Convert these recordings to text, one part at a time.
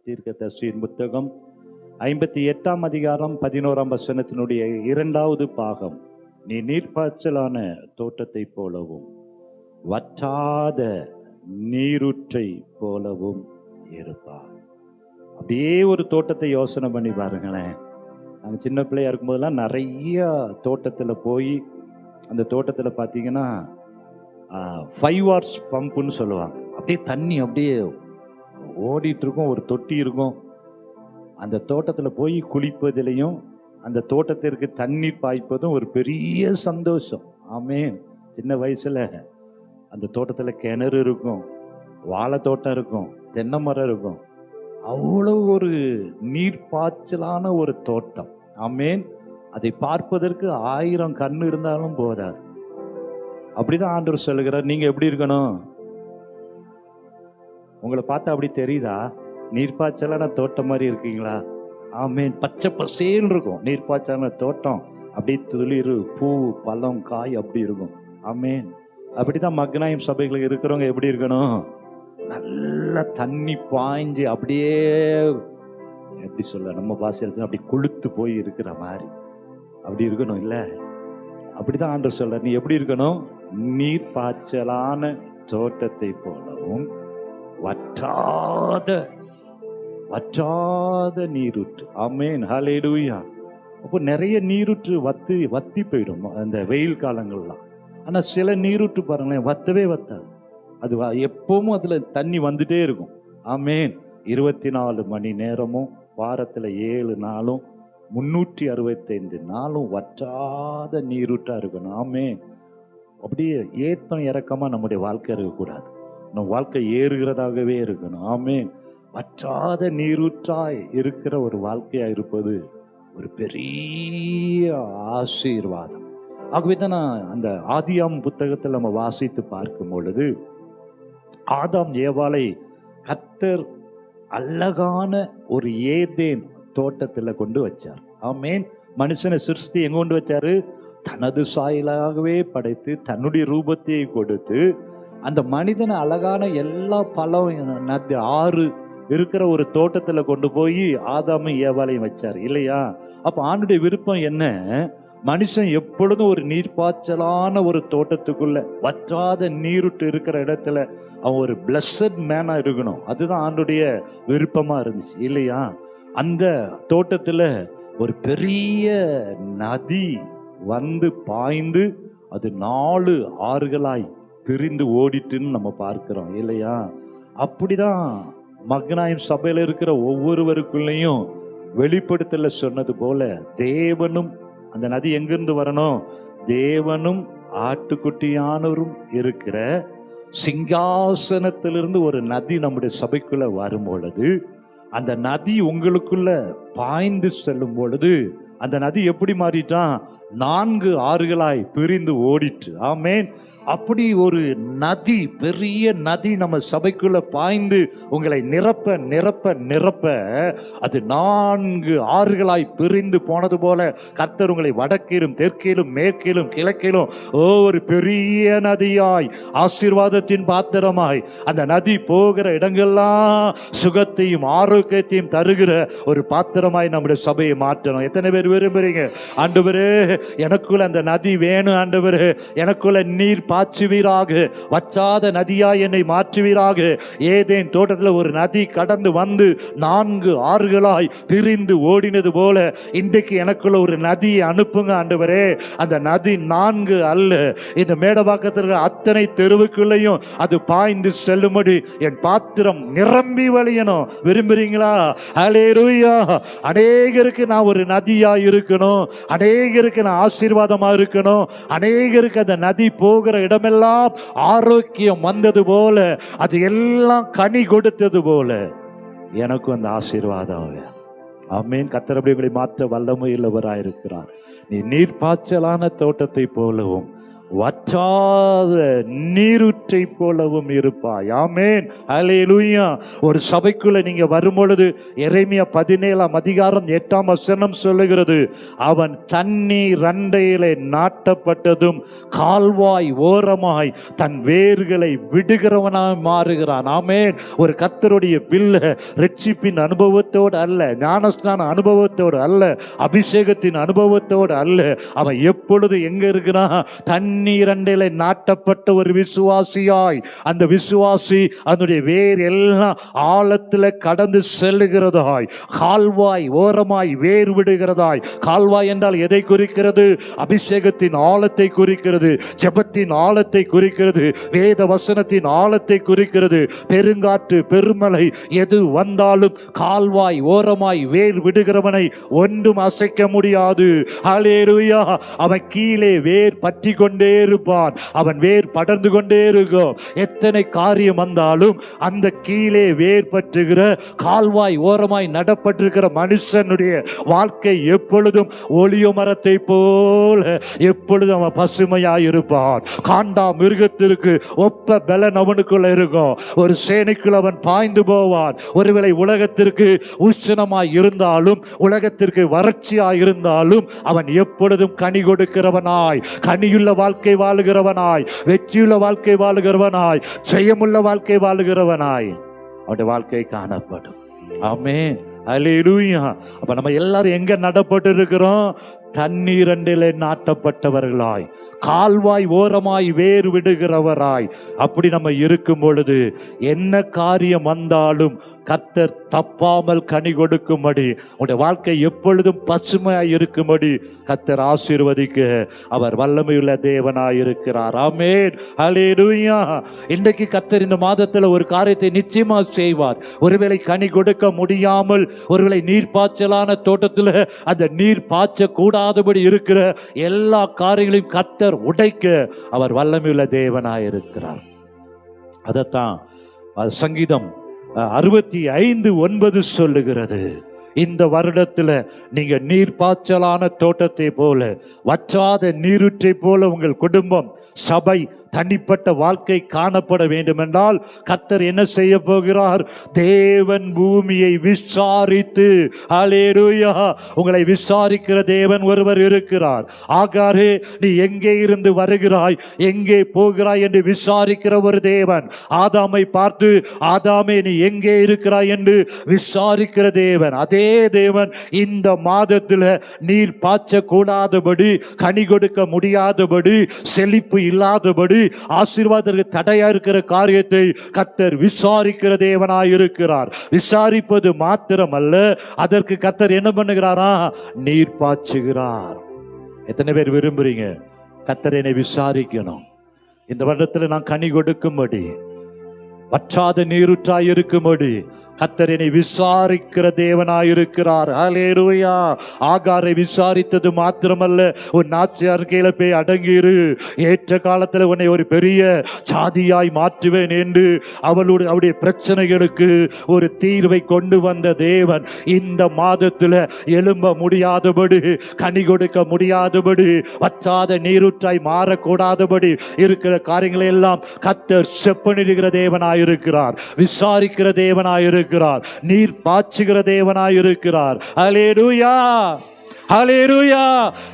தீர்க்கதரிசியின் புத்தகம் 58ஆம் அதிகாரம் 11ஆம் வசனத்தினுடைய 2வது பாகம். நீ நீர்ப்பாய்ச்சலான தோட்டத்தை போலவும் வற்றாத நீரூற்றை போலவும் இருப்பார். அப்படியே ஒரு தோட்டத்தை யோசனை பண்ணி பாருங்களேன். நாங்கள் சின்ன பிள்ளையா இருக்கும்போதெல்லாம் நிறைய தோட்டத்தில் போய் அந்த தோட்டத்தில் பார்த்தீங்கன்னா 5 hours பம்புன்னு சொல்லுவாங்க. அப்படியே தண்ணி அப்படியே ஓடிட்டு இருக்கும், ஒரு தொட்டி இருக்கும். அந்த தோட்டத்தில் போய் குளிப்பதிலையும் அந்த தோட்டத்திற்கு தண்ணீர் பாய்ப்பதும் ஒரு பெரிய சந்தோஷம். ஆமென். சின்ன வயசுல அந்த தோட்டத்தில் கிணறு இருக்கும், வாழை தோட்டம் இருக்கும், தென்னை மரம் இருக்கும். அவ்வளவு ஒரு நீர்ப்பாய்ச்சலான ஒரு தோட்டம். ஆமென். அதை பார்ப்பதற்கு 1000 கண்ணு இருந்தாலும் போதாது. அப்படிதான் ஆண்டவர் சொல்லுகிறார். நீங்க எப்படி இருக்கணும்? உங்களை பார்த்தா அப்படி தெரியுதா? நீர்ப்பாய்ச்சலான தோட்டம் மாதிரி இருக்கீங்களா? ஆமென். பச்சை பசேல் இருக்கும் நீர்ப்பாய்ச்சலான தோட்டம். அப்படியே துளிர், பூ, பழம், காய் அப்படி இருக்கும். ஆமென். அப்படிதான் மக்னாயம் சபைகளுக்கு இருக்கிறவங்க எப்படி இருக்கணும்? நல்ல தண்ணி பாய்ஞ்சு அப்படியே எப்படி சொல்ல, நம்ம பாசையில் அப்படி கொளுத்து போய் இருக்கிற மாதிரி அப்படி இருக்கணும். இல்ல, அப்படிதான் ஆண்டவர் சொல்ற. நீ எப்படி இருக்கணும்? நீர்ப்பாய்ச்சலான தோட்டத்தை போலவும் வற்றாத நீரூற்று. ஆமென். ஹல்லேலூயா. அப்போ நிறைய நீரூற்று வத்தி போயிடும் அந்த வெயில் காலங்கள்லாம். ஆனா சில நீரூற்று பாருங்களேன், வத்தவே வத்தாது. அது எப்பவும் அதுல தண்ணி வந்துட்டே இருக்கும். ஆமென். 24 மணி நேரமும் வாரத்துல 7 நாளும் 365 நாளும் வற்றாத நீரூற்றா இருக்கணும். ஆமென். அப்படியே ஏத்தம் இறக்கமா நம்முடைய வாழ்க்கை இருக்கக்கூடாது. நம்ம வாழ்க்கை ஏறுகிறதாகவே இருக்கணும். ஆமென். வற்றாத நீரூற்றாய் இருக்கிற ஒரு வாழ்க்கையா இருப்பது ஒரு பெரிய ஆசீர்வாதம். ஆகவே தான் நான் அந்த ஆதியாம் புத்தகத்தில் நம்ம வாசித்து பார்க்கும் பொழுது, ஆதாம் ஏவாளை கர்த்தர் அழகான ஒரு ஏதேன் தோட்டத்துல கொண்டு வச்சார். ஆமென். மனுஷனை சிருஷ்டி எங்க கொண்டு வச்சாரு? தனது சாயலாகவே படைத்து தன்னுடைய ரூபத்தை கொடுத்து அந்த மனிதனை அழகான எல்லா பழம் ஆறு இருக்கிற ஒரு தோட்டத்துல கொண்டு போய் ஆதாமும் ஏவாளையும் வச்சார் இல்லையா? அப்ப ஆண்டுடைய விருப்பம் என்ன? மனுஷன் எப்பொழுதும் ஒரு நீர்ப்பாய்ச்சலான ஒரு தோட்டத்துக்குள்ள வற்றாத நீருட்டு இருக்கிற இடத்துல அவன் ஒரு பிளஸட் மேனா இருக்கணும். அதுதான் ஆண்டுடைய விருப்பமா இருந்துச்சு இல்லையா? அந்த தோட்டத்துல ஒரு பெரிய நதி வந்து பாய்ந்து அது 4 ஆறுகளாய் பிரிந்து ஓடிட்டுன்னு நம்ம பார்க்கிறோம் இல்லையா? அப்படிதான் மக்னாயம் சபையில இருக்கிற ஒவ்வொருவருக்குள்ளேயும் வெளிப்படுத்தல சொன்னது போல தேவனும், அந்த நதி எங்கிருந்து வரணும்? தேவனும் ஆட்டுக்குட்டியானவரும் இருக்கிற சிங்காசனத்திலிருந்து ஒரு நதி நம்முடைய சபைக்குள்ள வரும் பொழுது, அந்த நதி உங்களுக்குள்ள பாய்ந்து செல்லும் பொழுது அந்த நதி எப்படி மாறிட்டான்? 4 ஆறுகளாய் பிரிந்து ஓடிட்டு. ஆமென். அப்படி ஒரு நதி, பெரிய நதி நம்ம சபைக்குள்ள பாய்ந்து உங்களை நிரப்ப நிரப்ப நிரப்ப அது 4 ஆறுகளாய் பிரிந்து போனது போல கர்த்தர் உங்களை வடக்கிலும் தெற்கிலும் மேற்கிலும் கிழக்கிலும் ஒரு பெரிய நதியாய் ஆசீர்வாதத்தின் பாத்திரமாய் அந்த நதி போகிற இடங்கள்லாம் சுகத்தையும் ஆரோக்கியத்தையும் தருகிற ஒரு பாத்திரமாய் நம்முடைய சபையை மாற்றணும். எத்தனை பேர் விரும்புறீங்க? ஆண்டவரே, எனக்குள்ள அந்த நதி வேணும். ஆண்டவரே, எனக்குள்ள நீர் பாய்ச்சுவீராக, வற்றாத நதியாய் என்னை மாற்றுவீராக. ஏதேன் தோட்டத்தில் ஒரு நதி கடந்து வந்து 4 ஆறுகளாய் பிரிந்து ஓடினது போல இன்றைக்கு எனக்குள்ள ஒரு நதியை அனுப்புங்க ஆண்டவரே. அந்த நதி 4 அல்ல, இந்த மேடவாக்கத்தில் அத்தனை தெருவுக்குள்ளையும் அது பாய்ந்து செல்லும்படி என் பாத்திரம் நிரம்பி வழியணும். விரும்புறீங்களா? ஹல்லேலூயா. அநேகருக்கு நான் ஒரு நதியா இருக்கணும், அநேகருக்கு நான் ஆசீர்வாதமா இருக்கணும், அநேகருக்கு அந்த நதி போகிற இடமெல்லாம் ஆரோக்கியம் வந்தது போல, அது எல்லாம் கனி கொடுத்தது போல எனக்கும் அந்த ஆசீர்வாதம். ஆமென். கர்த்தர் உங்களை மாற்ற வல்லமை உள்ளவராயிருக்கிறார். நீ நீர்ப்பாய்ச்சலான தோட்டத்தை போலவும் வற்றாத நீரூற்றை போலவும் இருப்பாய். ஆமென், ஹல்லேலூயா. ஒரு சபைக்குள்ள நீங்க வரும் பொழுது எரேமியா 17:8 சொல்லுகிறது, அவன் தண்ணீர் அண்டையிலே நாட்டப்பட்டதும் கால்வாய் ஓரமாய் தன் வேர்களை விடுகிறவனாய் மாறுகிறான். ஆமென். ஒரு கர்த்தருடைய பிள்ளை ரட்சிப்பின் அனுபவத்தோடு அல்ல, ஞானஸ்நான அனுபவத்தோடு அல்ல, அபிஷேகத்தின் அனுபவத்தோடு அல்ல, அவன் எப்பொழுது எங்க இருக்கிறான்? தண்ணீர் அண்டையிலே நாட்டப்பட்ட ஒரு விசுவாசியாய். அந்த விசுவாசி அதனுடைய வேர் எல்லாம் ஆழத்துல கடந்து செல்லுகிறதாய், கால்வாய் ஓரமாய் வேர் விடுகிறதாய். கால்வாய் என்றால் எதை குறிக்கிறது? அபிஷேகத்தின் ஆழத்தை குறிக்கிறது, ஜெபத்தின் ஆழத்தை குறிக்கிறது, வேத வசனத்தின் ஆழத்தை குறிக்கிறது. பெருங்காற்று பெருமலை எது வந்தாலும் கால்வாய் ஓரமாய் வேர் விடுகிறவனை ஒன்றும் அசைக்க முடியாது. ஹல்லேலூயா. அவன் கீழே வேர் பற்றி கொண்டே இருப்பான், அவன் வேர் படர்ந்து கொண்டே இருக்கும். எத்தனை காரியம் வந்தாலும் அந்த கீழே வேர் பற்றுகிற கால்வாய் ஓரமாய் நடப்பட்டிருக்கிற மனுஷனுடைய வாழ்க்கை எப்பொழுதும் ஒளிய மரத்தை போல எப்பொழுதும் அவன் பசுமையாய் இருப்பான். காண்டா மிருகத்திற்கு ஒப்ப பலன் அவனுக்குள்ள இருக்கும். ஒரு சேனைக்குள் அவன் பாய்ந்து போவான். ஒருவேளை உலகத்திற்கு உஷ்ணமாய் இருந்தாலும், உலகத்திற்கு வறட்சியாய் இருந்தாலும், அவன் எப்பொழுதும் கனி கொடுக்கிறவனாய், கனியுள்ள வாழ்க்கை வாழுகிறவனாய், வெற்றியுள்ள வாழ்க்கை வாழுகிறவனாய், ஜெயமுள்ள வாழ்க்கை வாழுகிறவனாய் அவனுடைய வாழ்க்கை காணப்படும். ஆமென், ஹல்லேலூயா. அப்ப நம்ம எல்லாரும் எங்க நடப்பட்டு இருக்கிறோம்? தண்ணீர் அண்டையிலே நாட்டப்பட்டவர்களாய், கால்வாய் ஓரமாய் வேறு விடுகிறவராய். அப்படி நம்ம இருக்கும் பொழுது என்ன காரியம் வந்தாலும் கர்த்தர் தப்பாமல் கனி கொடுக்கும்படி, உங்களுடைய வாழ்க்கை எப்பொழுதும் பசுமையாய் இருக்கும்படி கர்த்தர் ஆசீர்வதிக்க அவர் வல்லமையுள்ள தேவனாய் இருக்கிறார். ஆமென், ஹல்லேலூயா. இன்றைக்கு கர்த்தர் இந்த மாதத்துல ஒரு காரியத்தை நிச்சயமா செய்வார். ஒருவேளை கனி கொடுக்க முடியாமல், ஒருவேளை நீர் பாய்ச்சலான தோட்டத்துல அந்த நீர் பாய்ச்ச கூடாதபடி இருக்கிற எல்லா காரியங்களையும் கர்த்தர் உடைக்க அவர் வல்லமையுள்ள தேவனாய் இருக்கிறார். அதத்தான் சங்கீதம் 65:9 சொல்லுகிறது, இந்த வருடத்துல நீங்க நீர் பாய்ச்சலான தோட்டத்தை போல, வற்றாத நீரூற்றை போல உங்கள் குடும்பம், சபை, தனிப்பட்ட வாழ்க்கை காணப்பட வேண்டும் என்றால் கர்த்தர் என்ன செய்ய போகிறார்? தேவன் பூமியை விசாரித்து, ஹல்லேலூயா, உங்களை விசாரிக்கிற தேவன் ஒருவர் இருக்கிறார். ஆகாரே, நீ எங்கே இருந்து வருகிறாய், எங்கே போகிறாய் என்று விசாரிக்கிற ஒரு தேவன். ஆதாமை பார்த்து, ஆதாமே நீ எங்கே இருக்கிறாய் என்று விசாரிக்கிற தேவன். அதே தேவன் இந்த மாதத்தில் நீர் பாய்ச்ச கூடாதபடி, கனி கொடுக்க முடியாதபடி, செழிப்பு இல்லாதபடி, ஆசீர்வாதத்திற்கு தடையா இருக்கிற காரியத்தை கர்த்தர் விசாரிக்கிற தேவனாய் இருக்கிறார். விசாரிப்பது மாத்திரமல்ல, அதற்கு கர்த்தர் என்ன பண்ணுகிறாரா? நீர் பாய்ச்சுகிறார். எத்தனை பேர் விரும்புறீங்க கர்த்தர் என்னை விசாரிக்கணும், இந்த வருடத்தில் நான் கனி கொடுக்கும்படி, வற்றாத நீரூற்றாய் இருக்கும்படி கர்த்தர் என்னை விசாரிக்கிற தேவனாயிருக்கிறார். ஹல்லேலூயா. ஆகாரை விசாரித்தது மாத்திரமல்ல, உன் நாச்சியார் கீழே போய் அடங்கிரு, ஏற்ற காலத்தில் உன்னை ஒரு பெரிய சாதியாய் மாற்றுவேன் என்று அவளுடைய பிரச்சனைகளுக்கு ஒரு தீர்வை கொண்டு வந்த தேவன் இந்த மாதத்தில் எழும்ப முடியாதபடி, கனி கொடுக்க முடியாதபடி, வற்றாத நீரூற்றாய் மாறக்கூடாதபடி இருக்கிற காரியங்களை எல்லாம் கர்த்தர் செப்பனிடுகிற தேவனாயிருக்கிறார், விசாரிக்கிற தேவனாயிருக்கிறார், நீர் பாய்ச்சுகிற தேவனாயிருக்கிறார். ஹல்லேலூயா, ஹல்லேலூயா.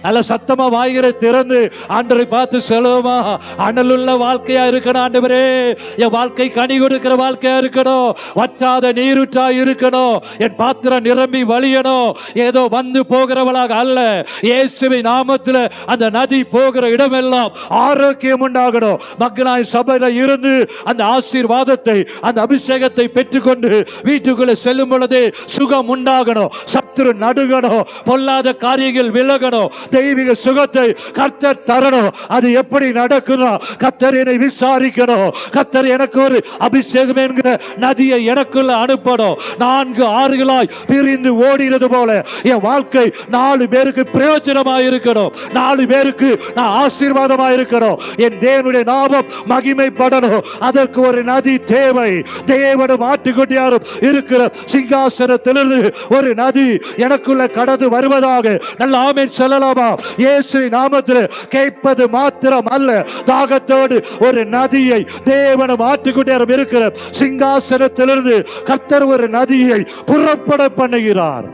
நல்ல சத்தமா வாய்களை திறந்து ஆண்டவரை பார்த்து சொல்லுமா, அனலுள்ள வாழ்க்கையா இருக்கணும் ஆண்டவரே, என் வாழ்க்கை கனி கொடுக்கிற வாழ்க்கையா இருக்கணும், வற்றாத நீரூற்றா இருக்கணும், என் பாத்திரம் நிரம்பி வழியணும், ஏதோ வந்து போகிறவளாக அல்ல, இயேசுவின் நாமத்தில் அந்த நதி போகிற இடமெல்லாம் ஆரோக்கியம் உண்டாகணும். மக்களாய் சபையில இருந்து அந்த ஆசீர்வாதத்தை, அந்த அபிஷேகத்தை பெற்றுக்கொண்டு வீட்டுக்குள்ள செல்லும் பொழுது சுகம் உண்டாகணும், சத்துரு நடுகணும், பொல்லாத காரியங்கள் விலகணும், தெய்வீக சுகத்தை கர்த்தர் தரணும். அது எப்படி நடக்கணும்? கர்த்தர் என்னை விசாரிக்கணும், கர்த்தர் எனக்கு ஒரு அபிஷேகம் என்கிற நதியை எனக்குள்ள அனுப்பணும். 4 ஆறுகளாய் பிரிந்து ஓடினது போல என் வாழ்க்கை 4 பேருக்கு பிரயோஜனமாக இருக்கணும், 4 பேருக்கு நான் ஆசீர்வாதமாக இருக்கணும், என் தேவனுடைய நாமம் மகிமைப்படணும். அதற்கு ஒரு நதி தேவை. தேவனும் ஆட்டுக்குட்டியாரும் இருக்கிற சிங்காசனத்திலிருந்து ஒரு நதி எனக்குள்ள கடந்து வருவதாக நாமத்திலே நல்ல ஆமென் சொல்லலாமா? இயேசுவின் நாமத்திலே கேட்பது மாத்திரம் அல்ல, தாகத்தோடு ஒரு நதியை தேவனும் ஆட்டுக்குட்டியாரும் இருக்கிற சிங்காசனத்திலிருந்து கர்த்தர் ஒரு நதியை புறப்பட பண்ணுகிறார்.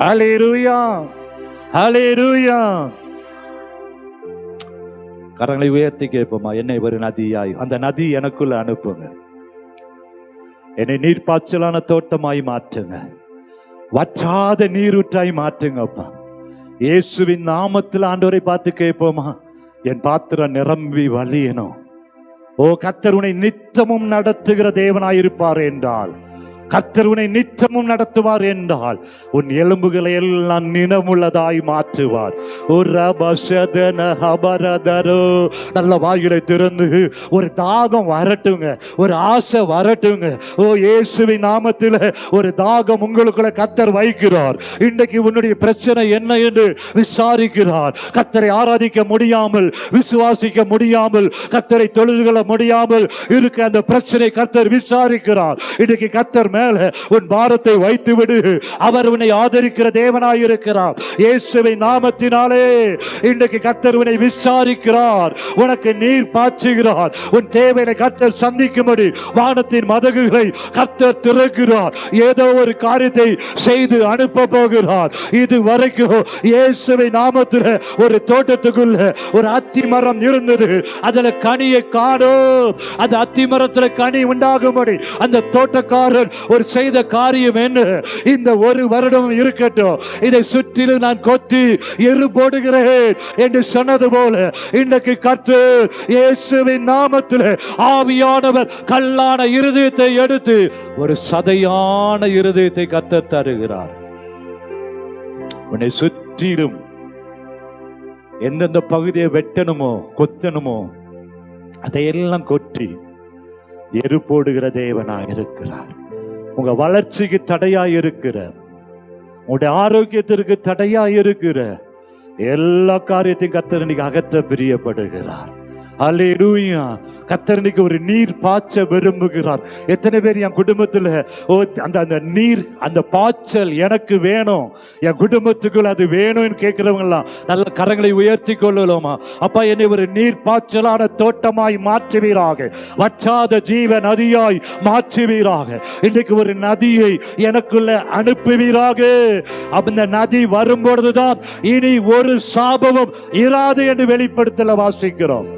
ஹல்லேலூயா, ஹல்லேலூயா. கரங்களை உயர்த்தி கேட்போமா? என்னை ஒரு நதியாய், அந்த நதி எனக்குள்ள அனுப்புங்க. என்னை நீர்ப்பாய்ச்சலான தோட்டமாய் மாற்றுங்க, வற்றாத நீரூற்றாய் மாற்றுங்கப்பா. இயேசுவின் நாமத்தில் ஆண்டவரை பார்த்து கேட்போமா? என் பாத்திரம் நிரம்பி வழியணும். ஓ கர்த்தர் உன்னை நித்தமும் நடத்துகிற தேவனாயிருப்பார் என்றால், கர்த்தர் உன்னை நித்தமும் நடத்துவார் என்றால் உன் எலும்புகளை எல்லாம் நினமுள்ளதாய் மாற்றுவார். நல்ல வாயிலை திறந்து ஒரு தாகம் வரட்டுங்க, ஒரு ஆசை வரட்டுங்க. ஓ இயேசுவின் நாமத்தில் ஒரு தாகம் உங்களுக்குள்ள கர்த்தர் வைக்கிறார். இன்றைக்கு உன்னுடைய பிரச்சனை என்ன என்று விசாரிக்கிறார். கர்த்தரை ஆராதிக்க முடியாமல், விசுவாசிக்க முடியாமல், கர்த்தரை தொழுது கொள்ள முடியாமல் இருக்க அந்த பிரச்சனை கர்த்தர் விசாரிக்கிறார். இன்றைக்கு கர்த்தர் மேல உன் பாரத்தை வைத்து விடு. அவர் உன்னை ஆதரிக்கிற தேவனாயிருக்கிறார். இயேசுவின் நாமத்தினாலே இன்றைக்கு கர்த்தர் உன்னை விசாரிக்கிறார், உனக்கு நீர் பாய்ச்சுகிறார். உன் தேவையை கர்த்தர் சந்திக்கும்படி வானத்தின் மதகுகளை கர்த்தர் திறக்கிறார். ஏதோ ஒரு காரியத்தை செய்து அனுப்ப போகிறார். இது வரைக்கும் இயேசுவின் நாமத்தில் ஒரு தோட்டத்துக்குள்ள ஒரு அத்தி மரம் இருந்தது, அதுல கனியை காணோம். அந்த அத்தி மரத்தில் கனி உண்டாகும்படி அந்த தோட்டக்காரர் ஒரு செய்த காரியம் என்ன? இந்த ஒரு வருடம் இருக்கட்டும், இதை சுற்றிலும் நான் கொத்தி எரு போடுகிறேன் என்று சொன்னது போல இன்றைக்கு கர்த்தர் இயேசுவின் நாமத்தில் ஆவியானவர் கல்லான இருதயத்தை எடுத்து ஒரு சதையான இருதயத்தை கர்த்தர் தருகிறார். உன்னை சுற்றிலும் எந்தெந்த பகுதியை வெட்டணுமோ கொத்தணுமோ அதையெல்லாம் கொட்டி எரு போடுகிற தேவனாய் இருக்கிறார். உங்க வளர்ச்சிக்கு தடையா இருக்கிற, உங்களுடைய ஆரோக்கியத்திற்கு தடையா இருக்கிற எல்லா காரியத்தையும் கர்த்தர் இன்னைக்கு அகற்ற பிரியப்படுகிறார். அல்லேலூயா. கர்த்தர் இன்னைக்கு ஒரு நீர் பாய்ச்ச விரும்புகிறார். எத்தனை பேர் என் குடும்பத்துல அந்த நீர், அந்த பாய்ச்சல் எனக்கு வேணும், என் குடும்பத்துக்குள்ள அது வேணும்னு கேட்கிறவங்க எல்லாம் நல்ல கரங்களை உயர்த்தி கொள்ளலாமா? அப்பா, என்னை ஒரு நீர் பாய்ச்சலான தோட்டமாய் மாற்றுவீராக, வற்றாத ஜீவ நதியாய் மாற்றுவீராக. இன்றைக்கு ஒரு நதியை எனக்குள்ள அனுப்புவீராக. அந்த நதி வரும்பொழுதுதான் இனி ஒரு சாபமும் இராது என்று வெளிப்படுத்தல வாசிக்கிறோம்.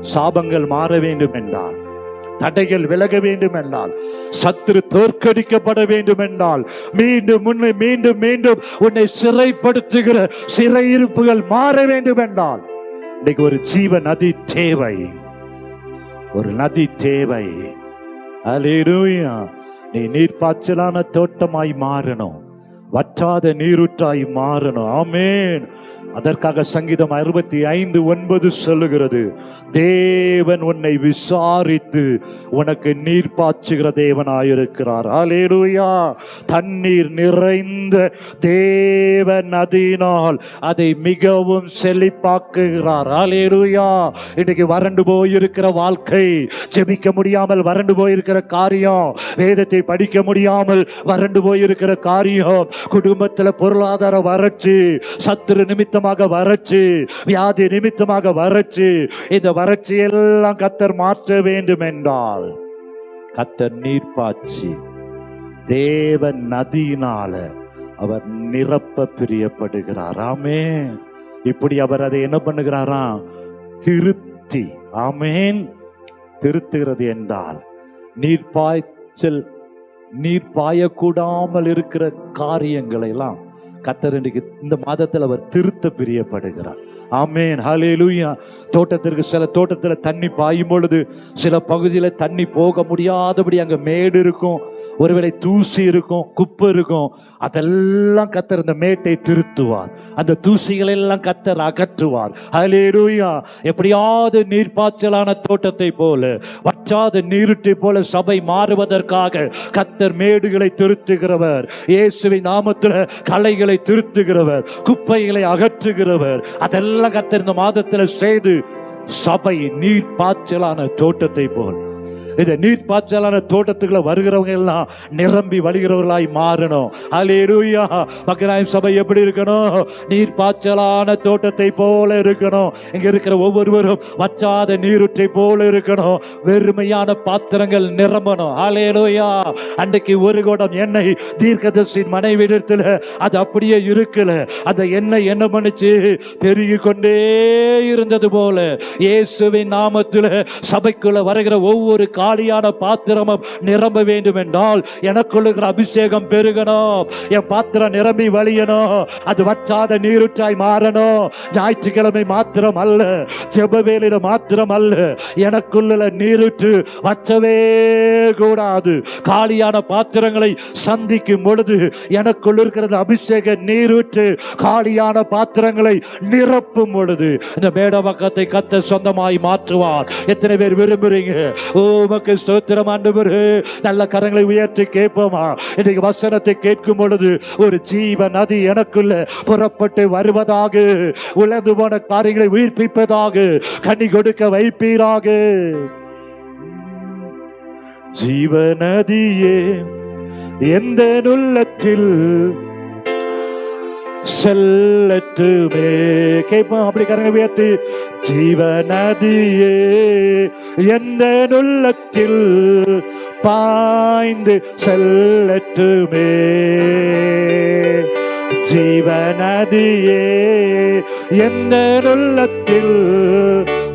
சாபங்கள் மாற வேண்டும் என்றால், தடைகள் விலக வேண்டும் என்றால், சத்துரு தோற்கடிக்கப்பட வேண்டும் என்றால், மீண்டும் மீண்டும் மீண்டும் உன்னை சிறைப்படுத்துகிற சிறையிருப்புகள் மாற வேண்டும் என்றால் இன்னைக்கு ஒரு ஜீவ நதி தேவை, ஒரு நதி தேவை. அல்லேலூயா. நீ நீர்ப்பாய்ச்சலான தோட்டமாய் மாறணும், வற்றாத நீரூற்றாய் மாறணும். ஆமென். அதற்காக சங்கீதம் 65:9 சொல்லுகிறது, தேவன் உன்னை விசாரித்து உனக்கு நீர் பாய்ச்சுகிற தேவனாயிருக்கிறார். அல்லேலூயா. தண்ணீர் நிறைந்த தேவ நதியினால் அதை மிகவும் செழிப்பாக்குகிறார். அல்லேலூயா. இன்னைக்கு வறண்டு போயிருக்கிற வாழ்க்கை, ஜெபிக்க முடியாமல் வறண்டு போயிருக்கிற காரியம், வேதத்தை படிக்க முடியாமல் வறண்டு போயிருக்கிற காரியம், குடும்பத்தில் பொருளாதார வறட்சி, சத்துரு நிமித்தமாக வறட்சி, வியாதி நிமித்தமாக வறட்சி, இந்த வறட்சி எல்லாம் கர்த்தர் மாற்ற வேண்டும் என்றால் கர்த்தர் நீர் பாய்ச்சி தேவ நதியினால அவர் நிரப்ப பிரியப்படுகிறார். ஆமென். இப்படி அவர் அதை என்ன பண்ணுகிறாராம்? திருத்தி. ஆமென். திருத்துகிறது என்றால் நீர் பாய்ச்சல், நீர் பாயக்கூடாமல் இருக்கிற காரியங்களை எல்லாம் கர்த்தர் இன்றைக்கு இந்த மாதத்தில் அவர் திருத்த பிரியப்படுகிறார். ஆமென். ஹல்லேலூயா. தோட்டத்திற்கு சில தோட்டத்தில் தண்ணி பாயும் பொழுது சில பகுதியில் தண்ணி போக முடியாதபடி அங்க மேடு இருக்கும், ஒருவேளை தூசி இருக்கும், குப்பை இருக்கும். அதெல்லாம் கர்த்தர் இந்த மேட்டை திருத்துவார், அந்த தூசிகளை எல்லாம் கர்த்தர் அகற்றுவார். ஹல்லேலூயா. எப்படியாவது நீர்ப்பாய்ச்சலான தோட்டத்தை போல, வற்றாத நீருட்டை போல சபை மாறுவதற்காக கர்த்தர் மேடுகளை திருத்துகிறவர். இயேசுவின் நாமத்தில் களைகளை திருத்துகிறவர், குப்பைகளை அகற்றுகிறவர். அதெல்லாம் கர்த்தர் இந்த மாதத்தில் செய்து சபை நீர்ப்பாய்ச்சலான தோட்டத்தை போல் இந்த நீர் பாய்ச்சலான தோட்டத்துக்குள்ள வருகிறவங்க எல்லாம் நிரம்பி வழிகிறவர்களாய் மாறணும். அல்லேலூயா. மக்களாய் சபை எப்படி இருக்கணும்? நீர் பாய்ச்சலான தோட்டத்தை போல இருக்கணும். இங்க இருக்கிற ஒவ்வொருவரும் வற்றாத நீருற்றை போல இருக்கணும். வெறுமையான பாத்திரங்கள் நிரம்பணும். அல்லேலூயா. அன்றைக்கு ஒரு குடம் எண்ணெய் தீர்க்கதரிசியின் மனைவிடத்துல அது அப்படியே இருக்கல. அந்த எண்ணெய் என்ன பண்ணுச்சு? பெருகி கொண்டே இருந்தது போல இயேசுவின் நாமத்தில் சபைக்குள்ள வருகிற ஒவ்வொரு காலியான பாத்திரமும் நிரம்ப வேண்டும் என்றால் எனக்குள்ள அபிஷேகம் பெருகணும். என் பாத்திரம் நிரம்பி வழியணும். அது வற்றாத நீருற்றாய் மாறணும். ஞாயிற்றுக்கிழமை மாத்திரம் அல்ல, ஜெப வேளையில மாத்திரம் அல்ல, எனக்குள்ள நீருற்று வற்றவே கூடாது. காலியான பாத்திரங்களை சந்திக்கும் பொழுது எனக்குள்ள இருக்கிறது அபிஷேக நீருற்று காலியான பாத்திரங்களை நிரப்பும் பொழுது இந்த மேட பக்கத்தை கத்த சொந்தமாய் மாற்றுவார். எத்தனை பேர் விரும்புறீங்க? உமக்கு ஸ்தோத்திரம் ஆண்டவரே. நல்ல கரங்களை உயர்த்தி கேட்போமா? இன்னைக்கு வசனத்தை கேட்கும் பொழுது ஒரு ஜீவ நதி எனக்குள்ள புறப்பட்டு வருவதாக, உலர்ந்து போன காரியங்களை உயிர்ப்பிப்பதாக, கனி கொடுக்க வைப்பீராக. ஜீவ நதியே எந்த உள்ளத்தில் செல்லட்டுமே. கேட்போம் அப்படி கரங்க உயர்த்தி. ஜீவ நதியே எந்த உள்ளத்தில் பாய்ந்து செல்லட்டுமே. ஜீவ நதியே எந்த உள்ளத்தில்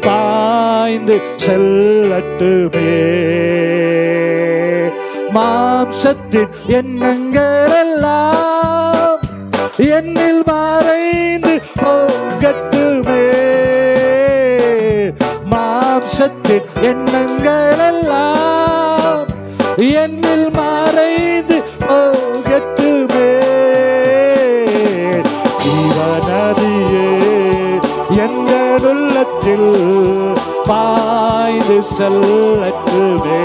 பாய்ந்து செல்லட்டுமே. மாம்சத்தின் எண்ணங்கள் எல்லாம் என்னில் மறைந்து போகட்டுமே. மாம்சத்தின் எண்ணங்கள் எல்லாம் என்னில் மறைந்து போகட்டுமே. ஜீவநதியே எந்த உள்ளத்தில் பாய்ந்து செல்லட்டுமே.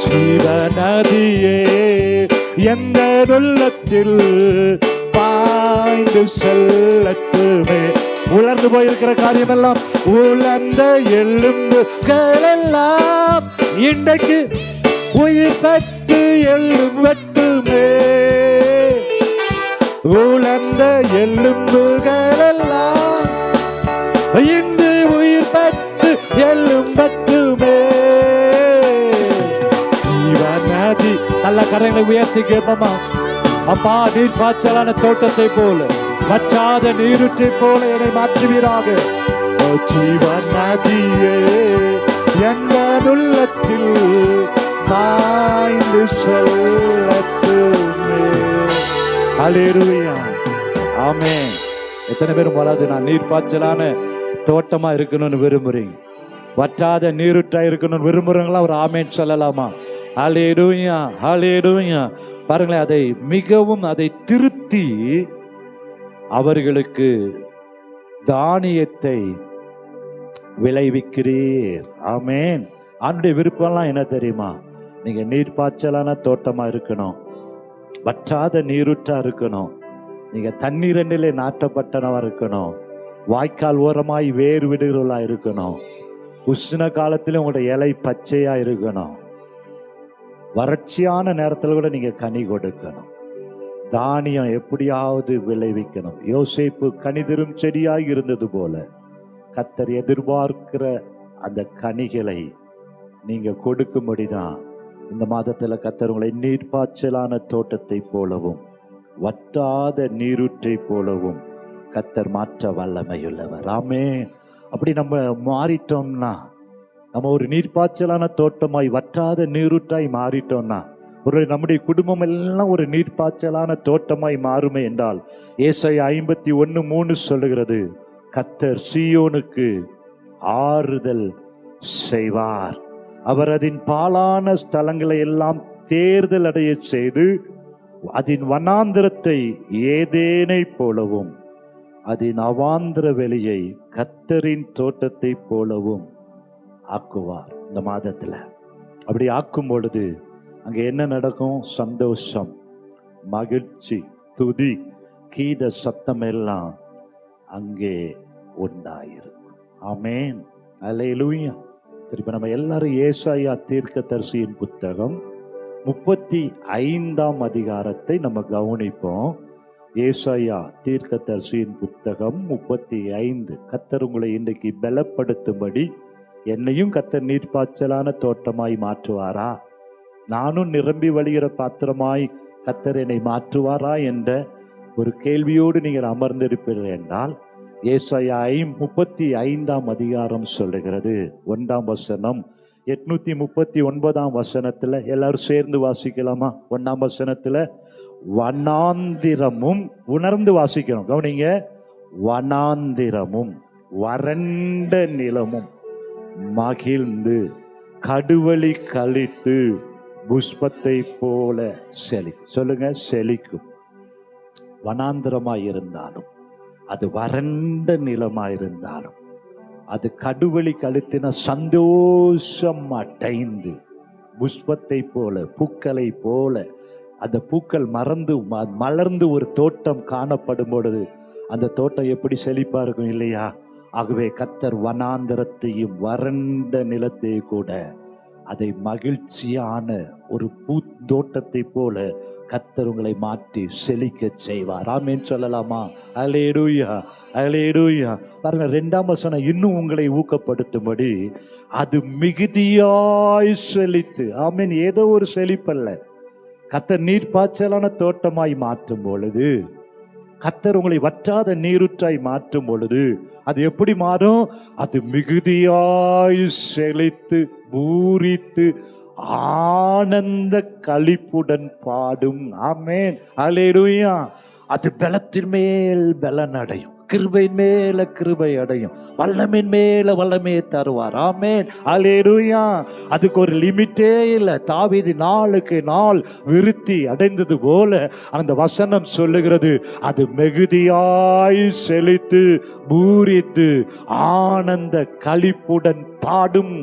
ஜீவநதியே எந்த உள்ளத்தில் பாய்ந்து செல்லட்டுமே. உலர்ந்து போயிருக்கிற காரியம் எல்லாம், உலர்ந்த எலும்புகள் எல்லாம் இன்றைக்கு உயிர் பெற்று எழும்பட்டுமே. உலர்ந்த எலும்புகள் எல்லாம் இன்று உயிர் பெற்று எழும்பட்டுமே. ஜீவநதி. நல்ல கரங்களை உயர்த்தி கேட்போமா? அப்பா, நீர் பாய்ச்சலான தோட்டத்தை போல, வற்றாத நீருற்றை போல என்னை மாற்றுவீராக. ஜீவநதியே எந்த உள்ளத்தில் பாய்ந்து செல்லட்டுமே. அல்லேலூயா. ஆமென். எத்தனை பேரும் வராது நான் நீர் பாய்ச்சலான தோட்டமா இருக்கணும்னு விரும்புறீங்க? வற்றாத நீருற்றா இருக்கணும்னு விரும்புறவங்களா ஒரு ஆமென் சொல்லலாமா? அல்லேலூயா, அல்லேலூயா. பாருங்களேன், அதை மிகவும் அதை திருத்தி அவர்களுக்கு தானியத்தை விளைவிக்கிறீர். ஆமென். ஆண்டுடைய விருப்பம்லாம் என்ன தெரியுமா? நீங்க நீர் பாய்ச்சலான தோட்டமா இருக்கணும், வற்றாத நீருற்றா இருக்கணும், நீங்க தண்ணீரண்டிலே நாட்டப்பட்டனவா இருக்கணும், வாய்க்கால் ஓரமாய் வேறு விடுகிறவளா இருக்கணும், உஷ்ண காலத்திலும் உங்களுடைய இலை பச்சையா இருக்கணும், வறட்சியான நேரத்தில் கூட நீங்க கனி கொடுக்கணும், தானியம் எப்படியாவது விளைவிக்கணும். யோசேப்பு கனிதரும் செடியாய் இருந்தது போல கர்த்தர் எதிர்பார்க்கிற அந்த கனிகளை நீங்க கொடுக்கும்படிதான் இந்த மாதத்துல கர்த்தர் உங்களை நீர்ப்பாய்ச்சலான தோட்டத்தை போலவும் வற்றாத நீரூற்றை போலவும் கர்த்தர் மாற்ற வல்லமையுள்ளவர். ஆமென். அப்படி நம்ம மாறிட்டோம்னா, நம்ம ஒரு நீர்ப்பாய்ச்சலான தோட்டமாய் வற்றாத நீரூற்றாய் மாறிட்டோம்னா, ஒரு நம்முடைய குடும்பம் எல்லாம் ஒரு நீர்ப்பாய்ச்சலான தோட்டமாய் மாறுமே என்றால், ஏசாயா 51:3 சொல்லுகிறது, கர்த்தர் சீயோனுக்கு ஆறுதல் செய்வார், அவர் அதன் பாழான ஸ்தலங்களை எல்லாம் தேர்தல் அடைய செய்து அதன் வனாந்திரத்தை ஏதேனை போலவும் அதன் அவாந்திர வெளியை கர்த்தரின் தோட்டத்தை போலவும் ஆக்குவார். இந்த மாதத்துல அப்படி ஆக்கும் பொழுது அங்க என்ன நடக்கும்? சந்தோஷம், மகிழ்ச்சி, துதி, கீத சத்தம் எல்லாம் அங்கே உண்டாயிருக்கும். ஆமென். அல்லேலூயா. சரி, இப்ப நம்ம எல்லாரும் ஏசாயா தீர்க்கதரிசியின் புத்தகம் 35ஆம் அதிகாரத்தை நம்ம கவனிப்போம். ஏசாயா தீர்க்கதரிசியின் புத்தகம் 35. கர்த்தர் உங்களை இன்றைக்கு பலப்படுத்தும்படி, என்னையும் கர்த்தர் நீர்ப்பாய்ச்சலான தோட்டமாய் மாற்றுவாரா, நானும் நிரம்பி வழிகிற பாத்திரமாய் கர்த்தர் என்னை மாற்றுவாரா என்ற ஒரு கேள்வியோடு நீங்கள் அமர்ந்திருப்பீர்கள் என்றால், ஏசாயா 35ஆம் அதிகாரம் சொல்லுகிறது 1ஆம் வசனம். 839ஆம் வசனத்துல எல்லாரும் சேர்ந்து வாசிக்கலாமா? 1ஆம் வசனத்துல, வனாந்திரமும், உணர்ந்து வாசிக்கணும், கவனிங்க, வனாந்திரமும் வறண்ட நிலமும் மகிழ்ந்து கடுவழி கழித்து புஷ்பத்தை போல சொல்லுங்க, செழிக்கும். வனாந்திரமாய் இருந்தாலும், அது வறண்ட நிலமாயிருந்தாலும், அது கடுவழி கழுத்தின சந்தோஷம் அடைந்து புஷ்பத்தை போல, பூக்களை போல, அந்த பூக்கள் மலர்ந்து ஒரு தோட்டம் காணப்படும் பொழுது அந்த தோட்டம் எப்படி செழிப்பா இருக்கும் இல்லையா? ஆகவே கர்த்தர் வனாந்திரத்தையும் வறண்ட நிலத்தை கூட அதை மகிழ்ச்சியான ஒரு பூந்தோட்டத்தை போல கர்த்தர் உங்களை மாற்றி செழிக்க செய்வார். ஆமென் சொல்லலாமா? அல்லேலூயா, அல்லேலூயா. பாருங்க, 2ஆம் வசனம் இன்னும் உங்களை ஊக்கப்படுத்தும்படி, அது மிகுதியாய் செழித்து. ஆமென். ஏதோ ஒரு செழிப்பல்ல, கர்த்தர் நீர்ப்பாய்ச்சலான தோட்டமாய் மாற்றும் பொழுது, கர்த்தர் உங்களை வற்றாத நீருற்றாய் மாற்றும் பொழுது அது எப்படி மாறும்? அது மிகுதியாய் செழித்து பூரித்து ஆனந்த களிப்புடன் பாடும். ஆமென், அல்லேலூயா. அது பலத்தின் மேல் பலன் அடையும், கிருபையின் மேல கிருபை அடையும், வல்லமையின் மேல வல்லமையை தருவார். ஆமென், அல்லேலூயா. அதுக்கு ஒரு லிமிட்டே இல்லை. தாவீது நாளுக்கு நாள் விருத்தி அடைந்தது போல அந்த வசனம் சொல்லுகிறது, அது மிகுதியாய் செழித்து பூரித்து ஆனந்த களிப்புடன் பாடும்.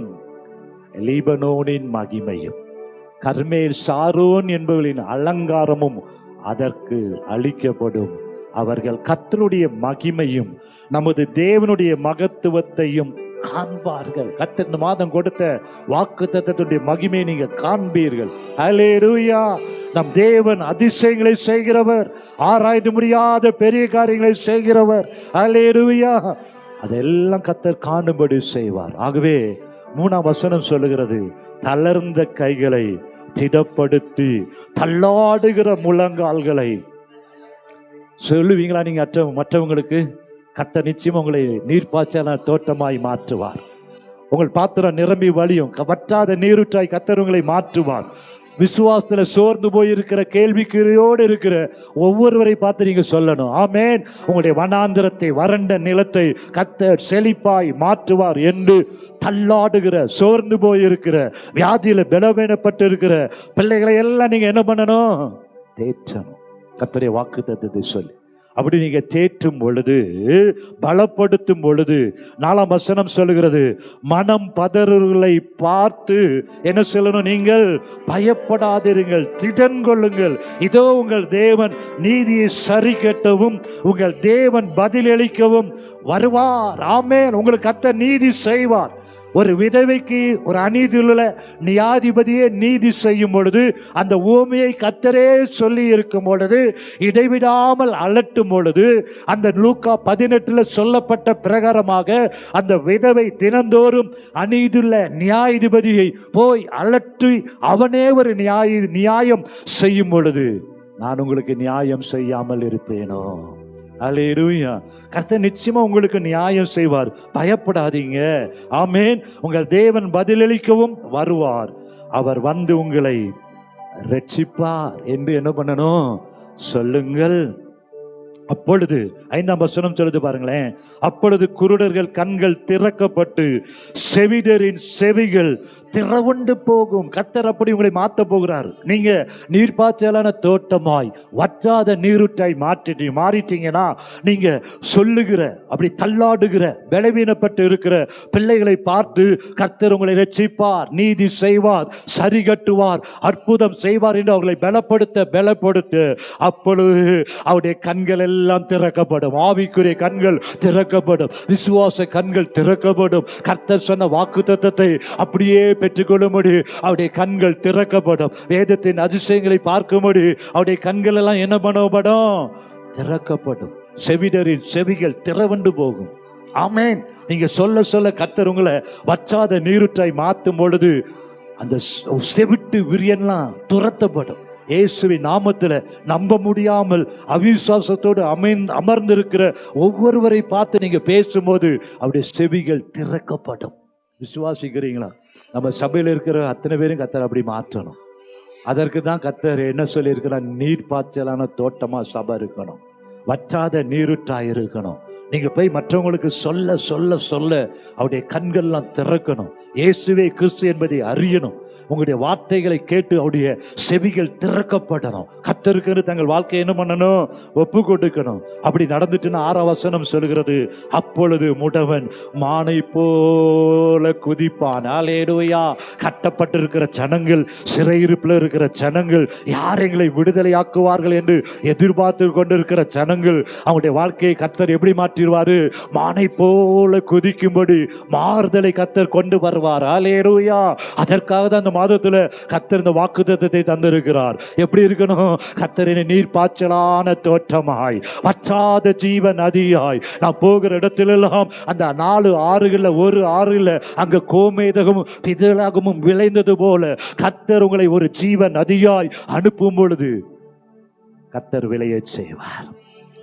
லீபனோனின் மகிமையும் கர்மேல் சாரோன் என்பவர்களின் அலங்காரமும் அதற்கு அளிக்கப்படும். அவர்கள் கர்த்தருடைய மகிமையும் நமது தேவனுடைய மகத்துவத்தையும் காண்பார்கள். கர்த்தர் இந்த மாதம் கொடுத்த வாக்குத்தத்தத்துடைய மகிமையை நீங்க காண்பீர்கள். அல்லேலூயா. நம் தேவன் அதிசயங்களை செய்கிறவர், ஆராய்ந்து முடியாத பெரிய காரியங்களை செய்கிறவர். அல்லேலூயா. அதெல்லாம் கர்த்தர் காணும்படி செய்வார். ஆகவே 3ஆம் வசனம் சொல்லுகிறது, தளர்ந்த கைகளை திடப்படுத்தி தள்ளாடுகிற முழங்கால்களை. சொல்லுவீங்களா நீங்க மற்றவங்களுக்கு? கர்த்தர் நிச்சயம் உங்களை நீர்ப்பாய்ச்சலான தோட்டமாய் மாற்றுவார். உங்கள் பாத்திரம் நிரம்பி வழியும், வற்றாத நீருற்றாய் கர்த்தர் உங்களை மாற்றுவார். விசுவாசத்துல சோர்ந்து போயிருக்கிற, கேள்விக்குறியோடு இருக்கிற ஒவ்வொருவரை பார்த்து நீங்க சொல்லணும், ஆமென், உங்களுடைய வனாந்திரத்தை, வறண்ட நிலத்தை கர்த்தர் செழிப்பாய் மாற்றுவார் என்று. தள்ளாடுகிற, சோர்ந்து போயிருக்கிற, வியாதியில பலவீனப்பட்டு இருக்கிற பிள்ளைகளை எல்லாம் நீங்க என்ன பண்ணணும்? தேற்றணும். கர்த்தருடைய வாக்குத்தத்தத்தை சொல்லி அப்படி நீங்க தேற்றும் பொழுது, பலப்படுத்தும் பொழுது, 4ஆம் வசனம் சொல்லுகிறது, மனம் பதறுகளை பார்த்து என்ன சொல்லணும்? நீங்கள் பயப்படாதிருங்கள், திடன் கொள்ளுங்கள். இதோ உங்கள் தேவன் நீதியை சரி கட்டவும் உங்கள் தேவன் பதிலளிக்கவும் வருவார். ஆமென். உங்களுக்கு கர்த்தர் நீதி செய்வார். ஒரு விதவைக்கு ஒரு அநீதியுள்ள நியாயாதிபதியே நீதி செய்யும் பொழுது, அந்த உவமையை கர்த்தரே சொல்லி இருக்கும் பொழுது, இடைவிடாமல் அலட்டும் பொழுது, அந்த லூக்கா 18 சொல்லப்பட்ட பிரகாரமாக அந்த விதவை தினந்தோறும் அநீதியுள்ள நியாயாதிபதியை போய் அலற்றி அவனே ஒரு நியாயம் செய்யும் பொழுது, நான் உங்களுக்கு நியாயம் செய்யாமல் இருப்பேனோ? அல்லேலூயா. கர்த்தர் நிச்சயமா உங்களுக்கு நியாயம் செய்வார். பயப்படாதீங்க. ஆமென். உங்கள் தேவன் பதிலளிக்கவும் வருவார். அவர் வந்து உங்களை ரட்சிப்பார் என்று என்ன பண்ணணும்? சொல்லுங்கள். அப்பொழுது 5ஆம் வசனம் சொல்லுது பாருங்களேன், அப்பொழுது குருடர்கள் கண்கள் திறக்கப்பட்டு செவிடரின் செவிகள் திறவுண்டு போகும். கர்த்தர் அப்படி உங்களை மாத்த போகிறார். நீங்க நீர்ப்பாய்ச்சலான தோட்டமாய் வற்றாத நீருற்றாய் மாறிட்டீங்கன்னா, நீங்க சொல்லுகிற, அப்படி தள்ளாடுகிற, பலவீனப்பட்டு இருக்கிற பிள்ளைகளை பார்த்து கர்த்தர் உங்களை ரட்சிப்பார், நீதி செய்வார், சரி கட்டுவார், அற்புதம் செய்வார் என்று அவர்களை பலப்படுத்த அப்பொழுது அவருடைய கண்கள் எல்லாம் திறக்கப்படும். ஆவிக்குரிய கண்கள் திறக்கப்படும், விசுவாச கண்கள் திறக்கப்படும். கர்த்தர் சொன்ன வாக்குத்தத்தத்தை அப்படியே பெற்றுக்கொள்ளும்படி அவருடைய கண்கள் திறக்கப்படும். வேதத்தின் அதிசயங்களை பார்க்கும்படி அவருடைய கண்கள் எல்லாம் என்ன பண்ணப்படும்? திறக்கப்படும். செவிடரின் செவிகள் திறவண்டு போகும். ஆமென். நீங்க சொல்ல சொல்ல கர்த்தர் உங்களை வற்றாத நீருற்றாய் மாற்றும் பொழுது அந்த செவிட்டு விரியெல்லாம் துரத்தப்படும். இயேசுவின் நாமத்துல நம்ப முடியாமல் அவிசுவாசத்தோடு அமர்ந்திருக்கிற ஒவ்வொருவரை பார்த்து நீங்க பேசும்போது அவருடைய செவிகள் திறக்கப்படும். விசுவாசிக்கிறீங்களா? நம்ம சபையில் இருக்கிற அத்தனை பேரும் கர்த்தர் அப்படி மாற்றணும். அதற்கு தான் கர்த்தர் என்ன சொல்லியிருக்கிறார்? நீர்ப்பாய்ச்சலான தோட்டமா சபை இருக்கணும், வற்றாத நீருற்றாய் இருக்கணும். நீங்க போய் மற்றவங்களுக்கு சொல்ல சொல்ல சொல்ல அவருடைய கண்கள்லாம் திறக்கணும். இயேசுவே கிறிஸ்து என்பதை அறியணும். உங்களுடைய வார்த்தைகளை கேட்டு அவருடைய செவிகள் திறக்கப்படணும். கர்த்தருக்கு தங்கள் வாழ்க்கையை என்ன பண்ணணும்? ஒப்பு கொடுக்கணும். அப்படி நடந்துட்டுன்னா 6ஆம் வசனம் சொல்கிறது, அப்பொழுது முடவன் மானை போல குதிப்பான். அல்லேலூயா. கட்டப்பட்டிருக்கிற ஜனங்கள், சிறையிருப்பில் இருக்கிற ஜனங்கள், யார் எங்களை விடுதலையாக்குவார்கள் என்று எதிர்பார்த்து கொண்டிருக்கிற ஜனங்கள், அவங்களுடைய வாழ்க்கையை கர்த்தர் எப்படி மாற்றிடுவாரு? மானை போல குதிக்கும்படி மாறுதலை கர்த்தர் கொண்டு வருவார். அல்லேலூயா. அதற்காக தான் அந்த மாதத்துல கர்த்தர் இந்த வாக்குத்தத்தத்தை தந்திருக்கிறார். எப்படி இருக்கணும்? கர்த்தரின் நீர் பாய்ச்சலான தோட்டமாய், வற்றாத ஜீவ நதியாய், நான் போகிற இடத்திலெல்லாம் அந்த 4 ஆறுகள்ல ஒரு ஆறுல அங்க கோமேதகமும் பிதளாகமும் விளைந்தது போல கர்த்தர் உங்களை ஒரு ஜீவ நதியாய் அனுப்பும் பொழுது கர்த்தர் விளைய செய்வார்.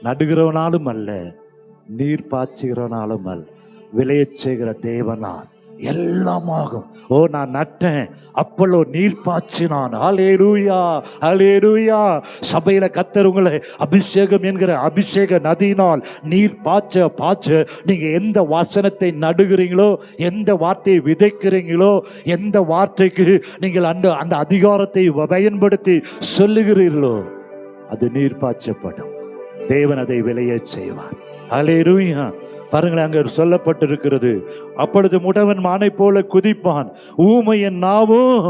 நடுகிறவனாலும் அல்ல, நீர் பாய்ச்சுகிறவனாலும் அல்ல, விளைய செய்கிற தேவனார் எல்லாமாகும். ஓ, நான் நட்டேன், அப்பளோ நீர் பாய்ச்சினான். அல்லேலூயா, அல்லேலூயா. சபையில கர்த்தர் உங்களை அபிஷேகம் என்கிற அபிஷேக நதியினால் நீர் பாய்ச்ச பாய்ச்ச நீங்க எந்த வசனத்தை நடுகிறீங்களோ, எந்த வார்த்தையை விதைக்கிறீங்களோ, எந்த வார்த்தைக்கு நீங்கள் அந்த அதிகாரத்தை பயன்படுத்தி சொல்லுகிறீர்களோ அது நீர் பாய்ச்சப்படும். தேவன் அதை விளைய செய்வார். அல்லேலூயா. பாருங்களேன், அங்க சொல்லப்பட்டிருக்கிறது, அப்பொழுது முடவன் மானை போல குதிப்பான், ஊமையன் நாவும்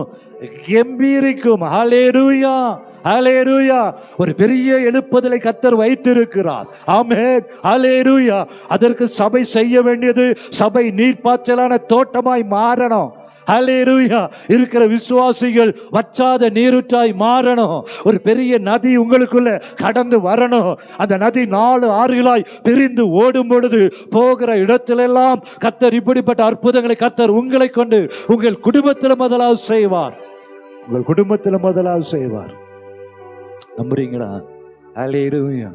கெம்பீரிக்கும். ஹல்லேலூயா, ஹல்லேலூயா. ஒரு பெரிய எழுப்புதலை கர்த்தர் வைத்திருக்கிறார். ஆமென், ஹல்லேலூயா. அதற்கு சபை செய்ய வேண்டியது, சபை நீர்ப்பாய்ச்சலான தோட்டமாய் மாறணும். ஹல்லேலூயா. இருக்கிற விசுவாசிகள் வற்றாத நீருற்றாய் மாறணும். ஒரு பெரிய நதி உங்களுக்குள்ள கடந்து வரணும். அந்த நதி 4 ஆறுகளாய் பிரிந்து ஓடும் பொழுது போகிற இடத்திலெல்லாம் கர்த்தர் இப்படிப்பட்ட அற்புதங்களை கர்த்தர் உங்களை கொண்டு உங்கள் குடும்பத்தில் முதலாவது செய்வார். உங்கள் குடும்பத்தில் முதலாவது செய்வார். நம்புறீங்களா? ஹல்லேலூயா.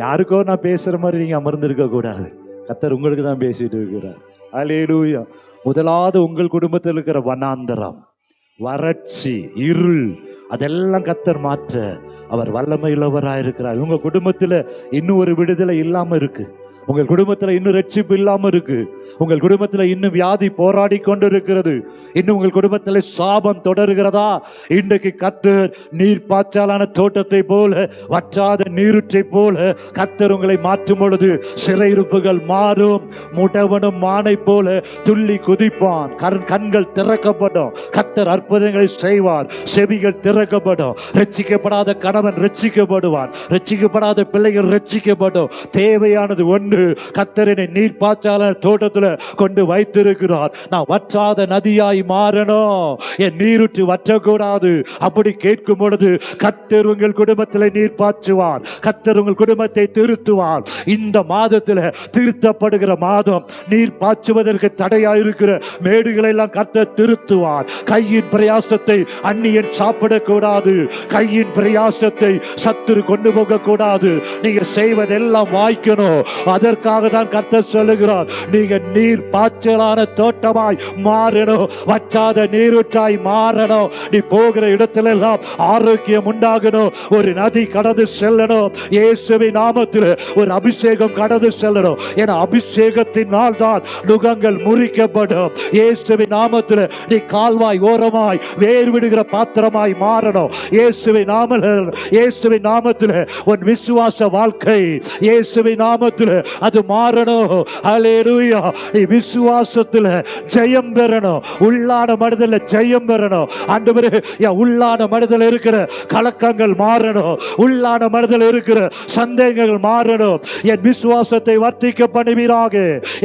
யாருக்கோ நான் பேசுற மாதிரி நீங்க அமர்ந்திருக்க கூடாது. கர்த்தர் உங்களுக்கு தான் பேசிட்டு இருக்கிறார். ஹல்லேலூயா. முதலாவது உங்கள் குடும்பத்தில் இருக்கிற வனாந்தரம், வறட்சி, இருள், அதெல்லாம் கர்த்தர் மாற்ற அவர் வல்லமையுள்ளவராக இருக்கிறார். உங்க குடும்பத்துல இன்னும் ஒரு விடுதலை இல்லாம இருக்கு. உங்கள் குடும்பத்துல இன்னும் ரட்சிப்பு இல்லாம இருக்கு. உங்கள் குடும்பத்துல இன்னும் வியாதி போராடி கொண்டு இருக்கிறது. இன்னும் உங்கள் குடும்பத்துல சாபம் தொடர்கிறதா? இன்றைக்கு கர்த்தர் நீர் பாய்ச்சலான தோட்டத்தை போல, வற்றாத நீருற்றை போல கர்த்தர் உங்களை மாற்றும் பொழுது சிறையிருப்புகள் மாறும். முடவனும் மானை போல துள்ளி குதிப்பான். கண்கள் திறக்கப்படும். கர்த்தர் அற்புதங்களை செய்வார். செவிகள் திறக்கப்படும். ரட்சிக்கப்படாத கணவன் ரட்சிக்கப்படுவான். ரட்சிக்கப்படாத பிள்ளைகள் ரட்சிக்கப்படும். தேவையானது ஒன்று, கர்த்தரினை நீர் பாய்ச்சலான தோட்டத்தில் கொண்டு வைத்திருக்கிறார். நான் வற்றாத நதியாய் மாறணும், என் நீருற்று வற்றக்கூடாது. அப்படி கேட்கும் பொழுது கர்த்தர் உங்கள் குடும்பத்தில் நீர் பாய்ச்சுவார். கர்த்தர் உங்கள் குடும்பத்தை திருத்துவார். இந்த மாதத்தில் திருத்தப்படுகிற மாதம். நீர் பாய்ச்சுவதற்கு தடையாயிருக்கிற மேடுகளை எல்லாம் கர்த்தர் திருத்துவார். கையின் பிரயாசத்தை அந்நியன் சாப்பிடக்கூடாது. கையின் பிரயாசத்தை சத்துரு கொண்டு போக கூடாது. நீங்க செய்வதெல்லாம் வாய்க்கணும். அதற்காக தான் கர்த்தர் சொல்லுகிறார், நீங்க நீர் பாய்ச்சலான தோட்டமாய் மாறணும், வற்றாத நீரூற்றாய் மாறணும். நீ போகிற இடத்துல எல்லாம் ஆரோக்கியம் உண்டாகணும். ஒரு நதி கடந்து செல்லணும். இயேசுவின் நாமத்தில் ஒரு அபிஷேகம் கடந்து செல்லணும். என அபிஷேகத்தினால் தான் நுகங்கள் முறிக்கப்படும். இயேசுவின் நாமத்தில் நீ கால்வாய் ஓரமாய் வேர் விடுகிற பாத்திரமாய் மாறணும். இயேசுவின் நாமத்தில் உன் விசுவாச வாழ்க்கை இயேசுவின் நாமத்தில் அது மாறணும். ஹல்லேலூயா. நீ விசுவாசத்தில் ஜெயம் பெறணும். உள்ளான மனதில் ஜெயம் பெறணும். ஆண்டவரே, என் உள்ளான மனதில் இருக்கிற கலக்கங்கள் மாறணும். உள்ளான மனதில் இருக்கிற சந்தேகங்கள் மாறணும். என் விசுவாசத்தை வர்த்திக்க பண்ணுவீராக.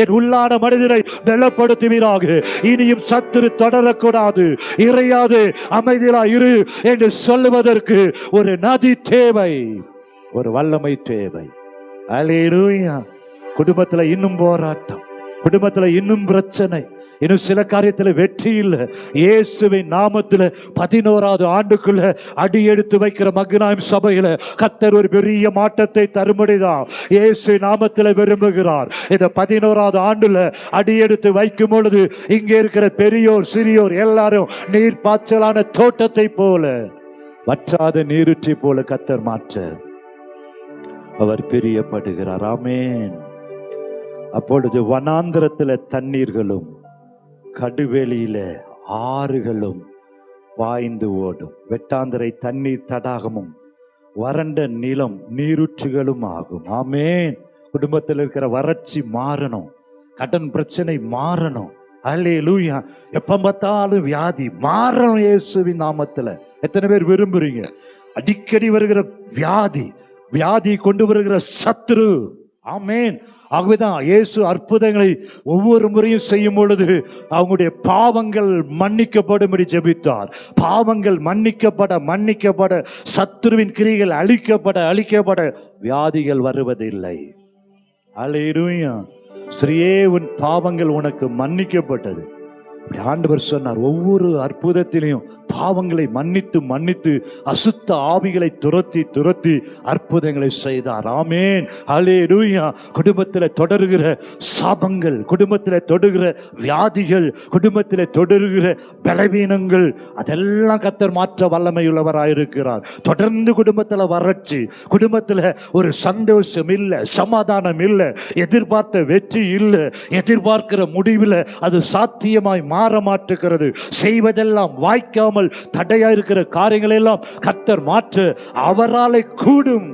என் உள்ளான மனிதனை பலப்படுத்துவீராக. இனியும் சத்துரு தொடரக்கூடாது. இறையாது அமைதியா இரு என்று சொல்லுவதற்கு ஒரு நதி தேவை, ஒரு வல்லமை தேவை. அல்லேலூயா. குடும்பத்துல இன்னும் போராட்டம், குடும்பத்துல இன்னும் பிரச்சனை, இன்னும் சில காரியத்துல வெற்றி இல்லை. இயேசுவின் நாமத்துல 11வது ஆண்டுக்குள்ள அடி எடுத்து வைக்கிற மகனாயும் சபையில கர்த்தர் ஒரு பெரிய மாற்றத்தை தரும்படிதான் இயேசு நாமத்துல விரும்புகிறார். இந்த 11வது ஆண்டுல அடி எடுத்து வைக்கும் பொழுது இங்கே இருக்கிற பெரியோர் சிறியோர் எல்லாரும் நீர் பாய்ச்சலான தோட்டத்தை போல, வற்றாத நீருற்றி போல கர்த்தர் மாற்ற அவர் பிரியப்படுகிறார். ஆமென். அப்பொழுது வனாந்திரத்துல தண்ணீர்களும் கடுவெளியில ஆறுகளும் பாய்ந்து ஓடும். வெட்டாந்தரை தண்ணீர் தடாகமும் வறண்ட நிலம் நீரூற்றுகளும் ஆகும். ஆமென். குடும்பத்தில் இருக்கிற வறட்சி மாறணும், கடன் பிரச்சனை மாறணும். அல்லேலூயா. எப்ப பார்த்தாலும் வியாதி மாறணும் இயேசுவின் நாமத்துல. எத்தனை பேர் விரும்புறீங்க? அடிக்கடி வருகிற வியாதி கொண்டு வருகிற சத்துரு. ஆமென். ஆகவேதான் இயேசு அற்புதங்களை ஒவ்வொரு முறையும் செய்யும் பொழுது அவங்களுடைய பாவங்கள் மன்னிக்கப்படும்படி ஜெபித்தார். பாவங்கள் மன்னிக்கப்பட சத்துருவின் கிரிகள் அழிக்கப்பட வியாதிகள் வருவதில்லை. அல்லேலூயா. ஸ்ரீயே, உன் பாவங்கள் உனக்கு மன்னிக்கப்பட்டது. ஆண்டவர் சொன்னார். ஒவ்வொரு அற்புதத்திலையும் பாவங்களை மன்னித்து அசுத்த ஆவிகளை துரத்தி அற்புதங்களை செய்தார். ஆமென். ஹல்லேலூயா. குடும்பத்தில் தொடருகிற சாபங்கள், குடும்பத்தில் தொடுகிற வியாதிகள், குடும்பத்தில் தொடருகிற பலவீனங்கள் அதெல்லாம் கர்த்தர் மாற்ற வல்லமை உள்ளவராயிருக்கிறார். தொடர்ந்து குடும்பத்தில் வறட்சி, குடும்பத்தில் ஒரு சந்தோஷம் இல்லை, சமாதானம் இல்லை, எதிர்பார்த்த வெற்றி இல்லை, எதிர்பார்க்கிற முடிவில் அது சாத்தியமாய் மாற மாட்டுகிறது. செய்வதெல்லாம் வாய்க்காமல் தடையா இருக்கிற காரியங்கள் எல்லாம் கர்த்தர் மாற்ற அவராலே கூடும்.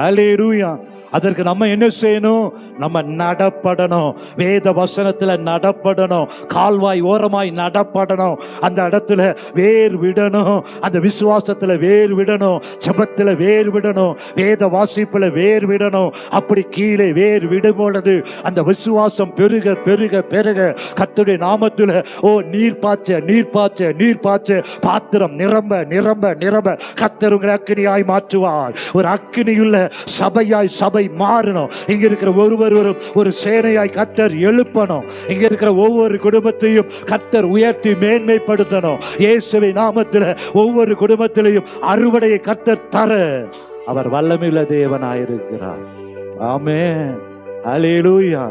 அல்லேலூயா. அதற்கு நம்ம என்ன செய்யணும்? நம்ம நடப்படணும். வேத வசனத்துல நடப்படணும். கால்வாய் ஓரமாய் நடப்படணும். அந்த இடத்துல வேர் விடணும். அந்த விசுவாசத்துல வேர் விடணும். ஜெபத்துல வேர் விடணும். வேத வாசிப்புல வேர் விடணும். அப்படி கீழே வேர் விடும் பொழுது அந்த விசுவாசம் பெருக கர்த்தருடைய நாமத்துல நீர் பாய்ச்ச பாத்திரம் நிரம்ப கர்த்தர் உங்களை அக்கினியாய் மாற்றுவார். ஒரு அக்கினியுள்ள சபை மாறணும். இங்க இருக்கிற ஒவ்வொருவரும் ஒரு சேனையாய் கர்த்தர் எழுப்பணும். இங்க இருக்கிற ஒவ்வொரு குடும்பத்தையும் கர்த்தர் உயர்த்தி மேன்மைப்படுத்தணும். இயேசுவின் நாமத்தில் ஒவ்வொரு குடும்பத்திலையும் அறுவடையை கர்த்தர் தர அவர் வல்லமையுள்ள தேவனாயிருக்கிறார். ஆமென். அல்லேலூயா.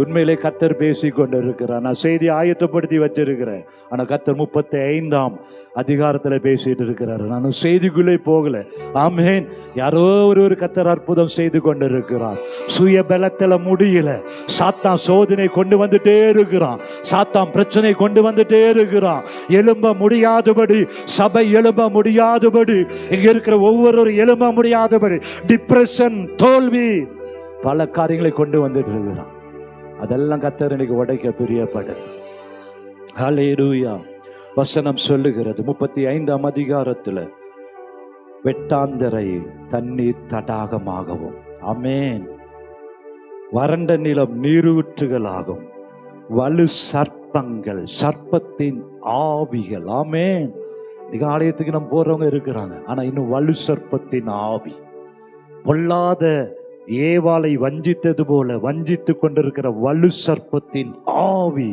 உண்மையிலே கர்த்தர் பேசிக் கொண்டிருக்கிறார். நான் செய்தி ஆயத்தப்படுத்தி வச்சிருக்கிறேன். ஆனா கர்த்தர் 35ஆம் அதிகாரத்துல பேசிட்டு இருக்கிறாரு. நான் செய்திக்குள்ளே போகல. ஆமென். யாரோ ஒரு கர்த்தர் அற்புதம் செய்து கொண்டிருக்கிறார். சுய பலத்துல முடியல. சாத்தான் சோதனை கொண்டு வந்துட்டே இருக்கிறான். சாத்தான் பிரச்சனை கொண்டு வந்துட்டே இருக்கிறான். எழும்ப முடியாதபடி, சபை எழும்ப முடியாதபடி, இங்க இருக்கிற ஒவ்வொரு எழும்ப முடியாதபடி, டிப்ரெஷன், தோல்வி, பல காரியங்களை கொண்டு வந்துட்டு இருக்கிறான். அதெல்லாம் கர்த்தர் இன்னைக்கு உடைக்க பிரியப்படு. ஹல்லேலூயா. வசனம் சொல்லுகிறது 35ஆம் அதிகாரத்துல வெட்டாந்தரை தண்ணீர் தடாகமாகவும், ஆமென், வறண்ட நிலம் நீரூற்றுகளாகும், வலு சர்ப்பங்கள், சர்ப்பத்தின் ஆவிகள். ஆமென். ஆலயத்துக்கு நம்ம போறவங்க இருக்கிறாங்க. ஆனா இன்னும் வலு சர்ப்பத்தின் ஆவி, பொல்லாத ஏவாளை வஞ்சித்தது போல வஞ்சித்து கொண்டிருக்கிற வலு சர்ப்பத்தின் ஆவி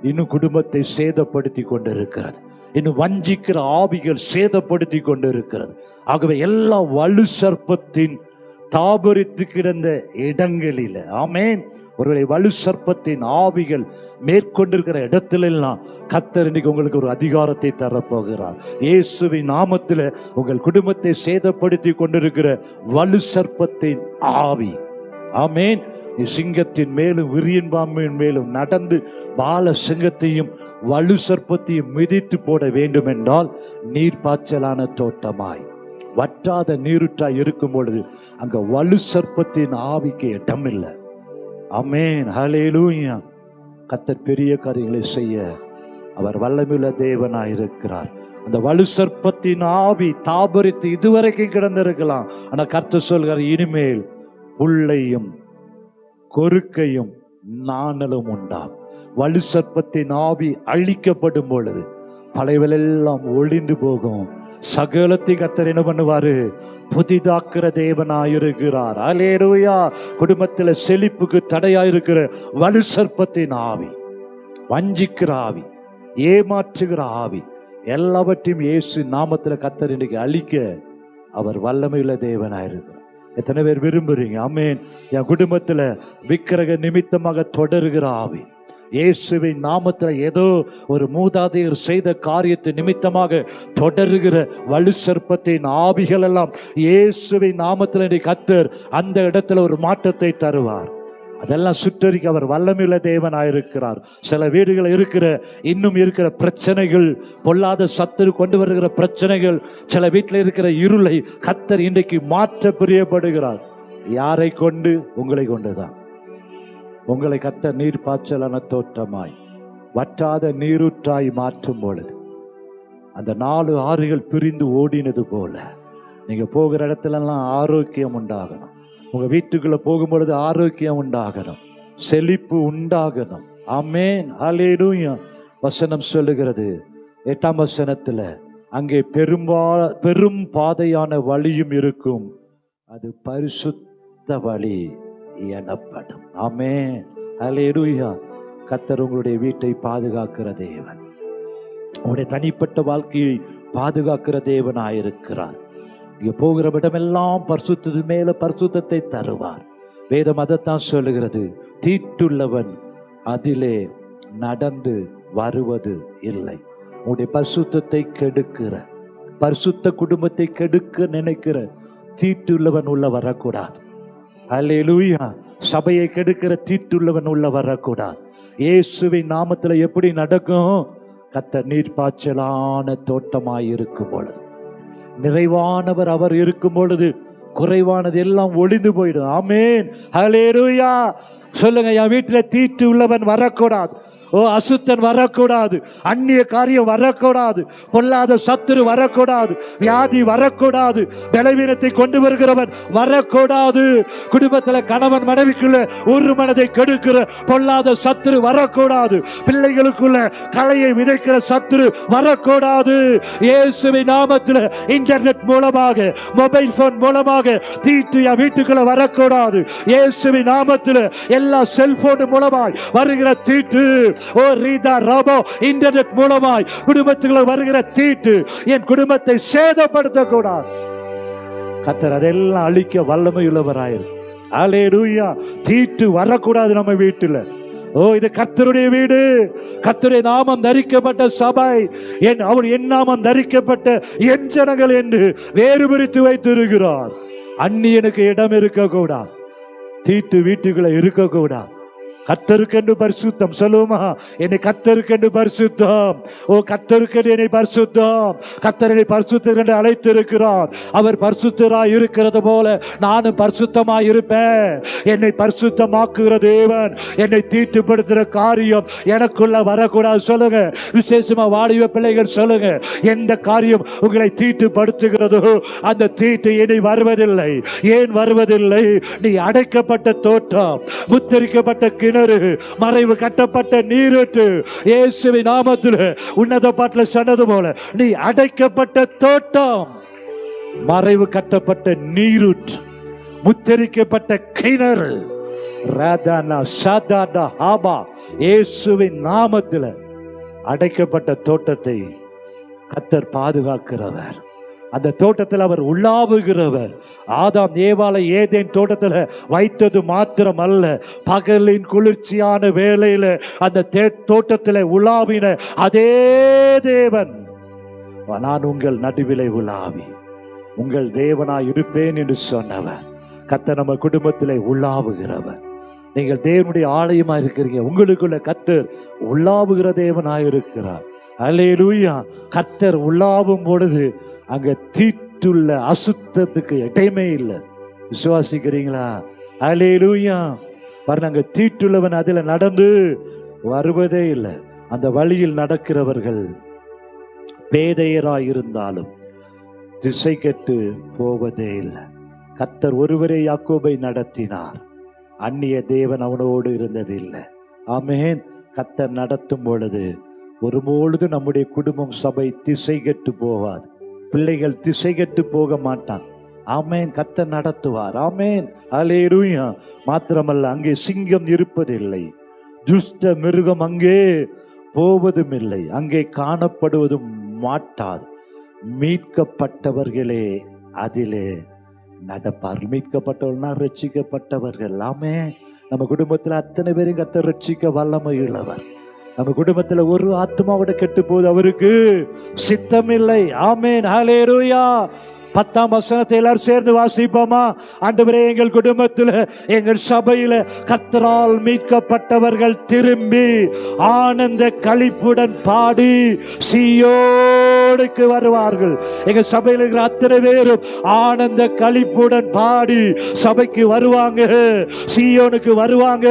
இன்னும் குடும்பத்தை சேதப்படுத்தி கொண்டிருக்கிறது. இன்னும் வஞ்சிக்கிற ஆவிகள் சேதப்படுத்தி கொண்டிருக்கிறது. ஆகவே எல்லா வலு சர்ப்பத்தின் தாபரித்து கிடந்த இடங்களில, ஆமென், ஒருவேளை வலு சர்ப்பத்தின் ஆவிகள் மேற்கொண்டிருக்கிற இடத்திலெல்லாம் கர்த்தர் இன்னைக்கு உங்களுக்கு ஒரு அதிகாரத்தை தரப்போகிறார். இயேசுவின் நாமத்தில் உங்கள் குடும்பத்தை சேதப்படுத்தி கொண்டிருக்கிற வலு சர்ப்பத்தின் ஆவி, ஆமென், சிங்கத்தின் மேலும் விரியன் பாம்பின் மேலும் நடந்து பால சிங்கத்தையும் வலு சர்ப்பத்தையும் மிதித்து போட வேண்டும் என்றால் நீர் பாய்ச்சலான தோட்டமாய் வற்றாத நீருற்றாய் இருக்கும் பொழுது அங்க வலு சர்ப்பத்தின் ஆவிக்கு இடம் இல்லை. ஆமென், ஹல்லேலூயா. கர்த்தர் பெரிய காரியங்களை செய்ய அவர் வல்லமையுள்ள தேவனாய் இருக்கிறார். அந்த வலு சர்ப்பத்தின் ஆவி தாபரித்து இதுவரைக்கும் கிடந்திருக்கலாம். ஆனா கர்த்தர் சொல்கிறார், இனிமேல் புல்லையும் கொறுக்கையும் நாணலும் உண்டாம். வலு சர்ப்பத்தின் ஆவி அழிக்கப்படும் பொழுது பழையவெல்லாம் ஒளிந்து போகும். சகலத்தை கர்த்தர் என்ன பண்ணுவாரு? புதிதாக்குற தேவனாயிருக்கிறார். அல்லேலூயா. குடும்பத்தில் செழிப்புக்கு தடையாயிருக்கிற வலு சர்ப்பத்தின் ஆவி, வஞ்சிக்கிற ஆவி, ஏமாற்றுகிற ஆவி, எல்லாவற்றையும் இயேசு நாமத்தில் கர்த்தர் இன்னைக்கு அழிக்க அவர் வல்லமையுள்ள தேவனாயிருக்கிறார். எத்தனை பேர் விரும்புறீங்க? ஆமென். என் குடும்பத்துல விக்கிரக நிமித்தமாக தொடருகிற ஆவி, இயேசுவின் நாமத்தில் ஏதோ ஒரு மூதாதையர் செய்த காரியத்தை நிமித்தமாக தொடருகிற வலு சர்ப்பத்தின் ஆவிகள் எல்லாம் இயேசுவின் நாமத்தில் கர்த்தர் அந்த இடத்துல ஒரு மாற்றத்தை தருவார். அதெல்லாம் சுற்றறிக்க அவர் வல்லமையுள்ள தேவனாயிருக்கிறார். சில வீடுகள் இன்னும் இருக்கிற பிரச்சனைகள், பொல்லாத சத்துரு கொண்டு வருகிற பிரச்சனைகள், சில வீட்டில் இருக்கிற இருளை கர்த்தர் இன்றைக்கு மாற்ற பிரியப்படுகிறார். யாரை கொண்டு? உங்களை கொண்டுதான். உங்களை கர்த்தர் நீர் பாய்ச்சலான தோட்டமாய் வற்றாத நீரூற்றாய் மாற்றும் பொழுது அந்த 4 ஆறுகள் பிரிந்து ஓடினது போல நீங்க போகிற இடத்துலலாம் ஆரோக்கியம் உண்டாகணும். உங்க வீட்டுக்குள்ள போகும்பொழுது ஆரோக்கியம் உண்டாகணும், செழிப்பு உண்டாகணும். ஆமென், ஹல்லேலூயா. வசனம் சொல்லுகிறது 8ஆம் வசனத்துல, அங்கே பெரும் பாதையான வழியும் இருக்கும், அது பரிசுத்த வழி எனப்படும். ஆமென், ஹல்லேலூயா. கர்த்தர் உங்களுடைய வீட்டை பாதுகாக்கிற தேவன், உங்களுடைய தனிப்பட்ட வாழ்க்கையை பாதுகாக்கிற தேவனாயிருக்கிறார். இங்க போகிற இடமெல்லாம் பரிசுத்தது மேல பரிசுத்தத்தை தருவார். வேதம் அதைத்தான் சொல்லுகிறது, தீட்டுள்ளவன் அதிலே நடந்து வருவது இல்லை. உங்களுடைய பரிசுத்தத்தை கெடுக்கிற, பரிசுத்த குடும்பத்தை கெடுக்க நினைக்கிற தீட்டுள்ளவன் உள்ள வரக்கூடாது. அல்லேலூயா. சபையை கெடுக்கிற தீட்டுள்ளவன் உள்ள வரக்கூடாது. இயேசுவின் நாமத்துல எப்படி நடக்கும்? கர்த்தர் நீர் பாய்ச்சலான தோட்டமாய் இருக்கும் பொழுது, நிறைவானவர் அவர் இருக்கும் பொழுது குறைவானது எல்லாம் ஒளிந்து போயிடும். ஆமென், ஹல்லேலூயா. சொல்லுங்க, என் வீட்டுல தீட்டு உள்ளவன் வரக்கூடாது. ஓ, அசுத்தன் வரக்கூடாது, அந்நிய காரியம் வரக்கூடாது, பொல்லாத சத்துரு வரக்கூடாது, வியாதி வரக்கூடாது, பலவீனத்தை கொண்டு வருகிறவன் வரக்கூடாது, குடும்பத்துல கணவன் மனைவிக்குள்ள ஒரு மனதை கெடுக்கிற பொல்லாத சத்துரு வரக்கூடாது, பிள்ளைகளுக்குள்ள களையை விதைக்கிற சத்துரு வரக்கூடாது. இயேசுவின் நாமத்தில் இன்டர்நெட் மூலமாக, மொபைல் போன் மூலமாக தீட்டு என் வீட்டுக்குள்ள வரக்கூடாது. இயேசுவின் நாமத்தில் எல்லா செல்போன் மூலமாய் வருகிற தீட்டு, ஓ ரீதா ராபோ, இன்டர்நெட் மூலமாய் குடும்பத்துக்குள்ள வருகிற தீட்டு என் குடும்பத்தை சேதப்படுத்தக்கூடாது. கர்த்தர் அதெல்லாம் அழிக்க வல்லமையுள்ளவராயிரு. அல்லேலூயா. தீட்டு வரக்கூடாது நம்ம வீட்டுல. ஓ, இது கர்த்தருடைய வீடு, கர்த்தருடைய நாமம் தரிக்கப்பட்ட சபை, அவர் என் நாமம் தரிக்கப்பட்ட என் ஜனங்கள் என்று வேறு பிரித்து வைத்திருக்கிறார். அந்நியனுக்கு இடம் இருக்கக்கூடாது, தீட்டு வீட்டுக்குள்ள இருக்கக்கூடாது. கர்த்தருக்கென்று பரிசுத்தம். சொல்லுமா, என்னை கர்த்தருக்கென்று பரிசுத்தம். ஓ, கர்த்தருக்கென்று என்னை பரிசுத்தம். கர்த்தர் என்னை பரிசுத்தர் என்று அழைத்திருக்கிறார். அவர் பரிசுத்தராய் இருக்கிறது போல நானும் பரிசுத்தமாய் இருப்பேன். என்னை பரிசுத்தமாக்குகிற தேவன், என்னை தீட்டுப்படுத்துகிற காரியம் எனக்குள்ள வரக்கூடாது. சொல்லுங்க, விசேஷமா வாலிப பிள்ளைகள் சொல்லுங்க, எந்த காரியம் உங்களை தீட்டுப்படுத்துகிறதோ அந்த தீட்டு இனி வருவதில்லை. ஏன் வருவதில்லை? நீ அடைக்கப்பட்ட தோட்டம், முத்தரிக்கப்பட்ட கிணறு, மறைவு கட்டப்பட்ட நீரூற்று. இயேசுவின் நாமத்தில் உன்னத பாட்டில் சொன்னது போல நீ அடைக்கப்பட்ட தோட்டம், மறைவு கட்டப்பட்ட நீரூற்று, முத்தரிக்கப்பட்ட கிணறு. இயேசுவின் நாமத்தில் அடைக்கப்பட்ட தோட்டத்தை கர்த்தர் பாதுகாக்கிறவர். அந்த தோட்டத்தில் அவர் உலாவுகிறவர். ஆதாம் ஏவாளை ஏதேன் தோட்டத்தில் வைத்தது மாத்திரம் அல்ல, பகலின் குளிர்ச்சியான வேளையில அந்த தோட்டத்தில் உலாவின அதே தேவன், நான் உங்கள் நடுவிலே உலாவி உங்கள் தேவனாய் இருப்பேன் என்று சொன்னவர். கர்த்தர் நம்ம குடும்பத்திலே உலாவுகிறவர். நீங்கள் தேவனுடைய ஆலயமா இருக்கிறீங்க, உங்களுக்குள்ள கர்த்தர் உலாவுகிற தேவனாய் இருக்கிறார். அல்லேலூயா. கர்த்தர் உலாவும் பொழுது அங்க தீட்டுள்ள அசுத்தத்துக்கு இடமே இல்லை. விசுவாசிக்கிறீங்களா? அல்லேலூயா. பாருங்க, அங்க தீட்டுள்ளவன் அதுல நடந்து வருவதே இல்லை. அந்த வழியில் நடக்கிறவர்கள் பேதையராய் இருந்தாலும் திசை கெட்டு போவதே இல்லை. கர்த்தர் ஒருவரே யாக்கோபை நடத்தினார், அந்நிய தேவன் அவனோடு இருந்ததில்லை. ஆமென். கர்த்தர் நடத்தும் பொழுது ஒருபொழுது நம்முடைய குடும்பம் சபை திசை கெட்டு போவாது, பிள்ளைகள் திசை கெட்டு போக மாட்டான். ஆமென். கர்த்தர் நடத்துவார். ஆமென். அல்லேலூயா. மாத்திரமல்ல, அங்கே சிங்கம் இருப்பதில்லை, துஷ்ட மிருகம் அங்கே போவதும் இல்லை, அங்கே காணப்படுவதும் மாட்டார். மீட்கப்பட்டவர்களே அதிலே நடப்பார்கள். மீட்கப்பட்டவர்கள்னா ரட்சிக்கப்பட்டவர்கள். ஆமென். நம்ம குடும்பத்தில் அத்தனை பேரும் கர்த்தர் ரட்சிக்க வல்லமை உள்ளவர். நம்ம குடும்பத்துல ஒரு ஆத்மாவோட கெட்டு போகுது அவருக்கு சித்தமில்லை. ஆமென். ஹல்லேலூயா. 10ஆம் வசனத்தை எல்லாரும் சேர்ந்து வாசிப்போமா? ஆண்டவரே, எங்கள் குடும்பத்தில் எங்கள் சபையில கர்த்தரால் மீட்கப்பட்டவர்கள் திரும்பி ஆனந்த களிப்புடன் பாடி சீயோனுக்கு வருவார்கள். எங்க சபையில் இருக்கிற அத்தனை பேரும் ஆனந்த களிப்புடன் பாடி சபைக்கு வருவாங்க, சீயோனுக்கு வருவாங்க,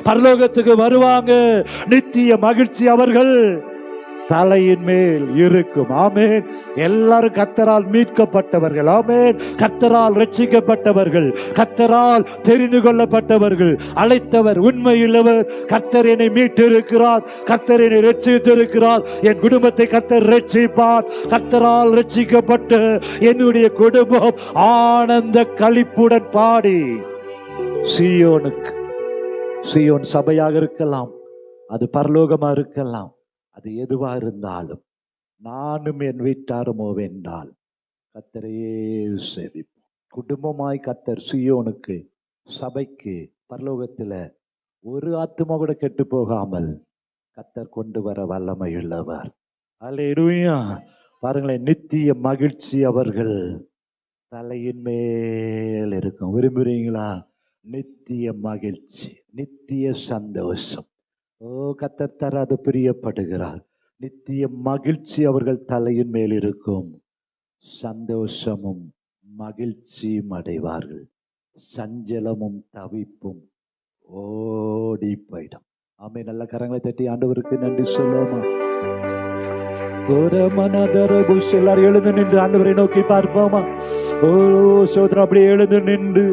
பரலோகத்துக்கு வருவாங்க. நித்திய மகிழ்ச்சி அவர்கள் தலையின் மேல் இருக்கும். ஆமென். எல்லாரும் கர்த்தரால் மீட்கப்பட்டவர்கள். ஆமென். கர்த்தரால் ரட்சிக்கப்பட்டவர்கள், கர்த்தரால் தெரிந்து கொள்ளப்பட்டவர்கள். அழைத்தவர் உண்மையுள்ளவர். கர்த்தர் என்னை மீட்டிருக்கிறார், கர்த்தர் என்னை ரட்சித்திருக்கிறார், என் குடும்பத்தை கர்த்தர் ரட்சிப்பார். கர்த்தரால் ரட்சிக்கப்பட்ட என்னுடைய குடும்பம் ஆனந்த களிப்புடன் பாடி சீயோனுக்கு, சீயோன் சபையாக இருக்கலாம், அது பரலோகமா இருக்கலாம், அது எதுவா இருந்தாலும் நானும் என் வீட்டாருமோ வென்றால் கர்த்தரையே சேவிப்போம். குடும்பமாய் கர்த்தர் சீயோனுக்கு, சபைக்கு, பரலோகத்துல ஒரு ஆத்துமா கூட கெட்டு போகாமல் கர்த்தர் கொண்டு வர வல்லமையுள்ளவர். அல்லேலூயா. பாருங்களேன், நித்திய மகிழ்ச்சி அவர்கள் தலையின் மேல் இருக்கும். விரும்புறீங்களா? நித்திய மகிழ்ச்சி, நித்திய சந்தோஷம். ஓ, கர்த்தர் தர அது பிரியப்படுகிறார். நித்திய மகிழ்ச்சி அவர்கள் தலையின் மேல் இருக்கும். சந்தோஷமும் மகிழ்ச்சியும் அடைவார்கள். சஞ்சலமும் தவிப்பும் ஓடி போயிடும். ஆமே. நல்ல கரங்களை தட்டி ஆண்டவருக்கு நன்றி சொல்லுவோமா? எல்லாரும் எழுந்து நின்று ஆண்டவரை நோக்கி பார்ப்போமா? ஓ சோதரம், அப்படியே எழுந்து நின்று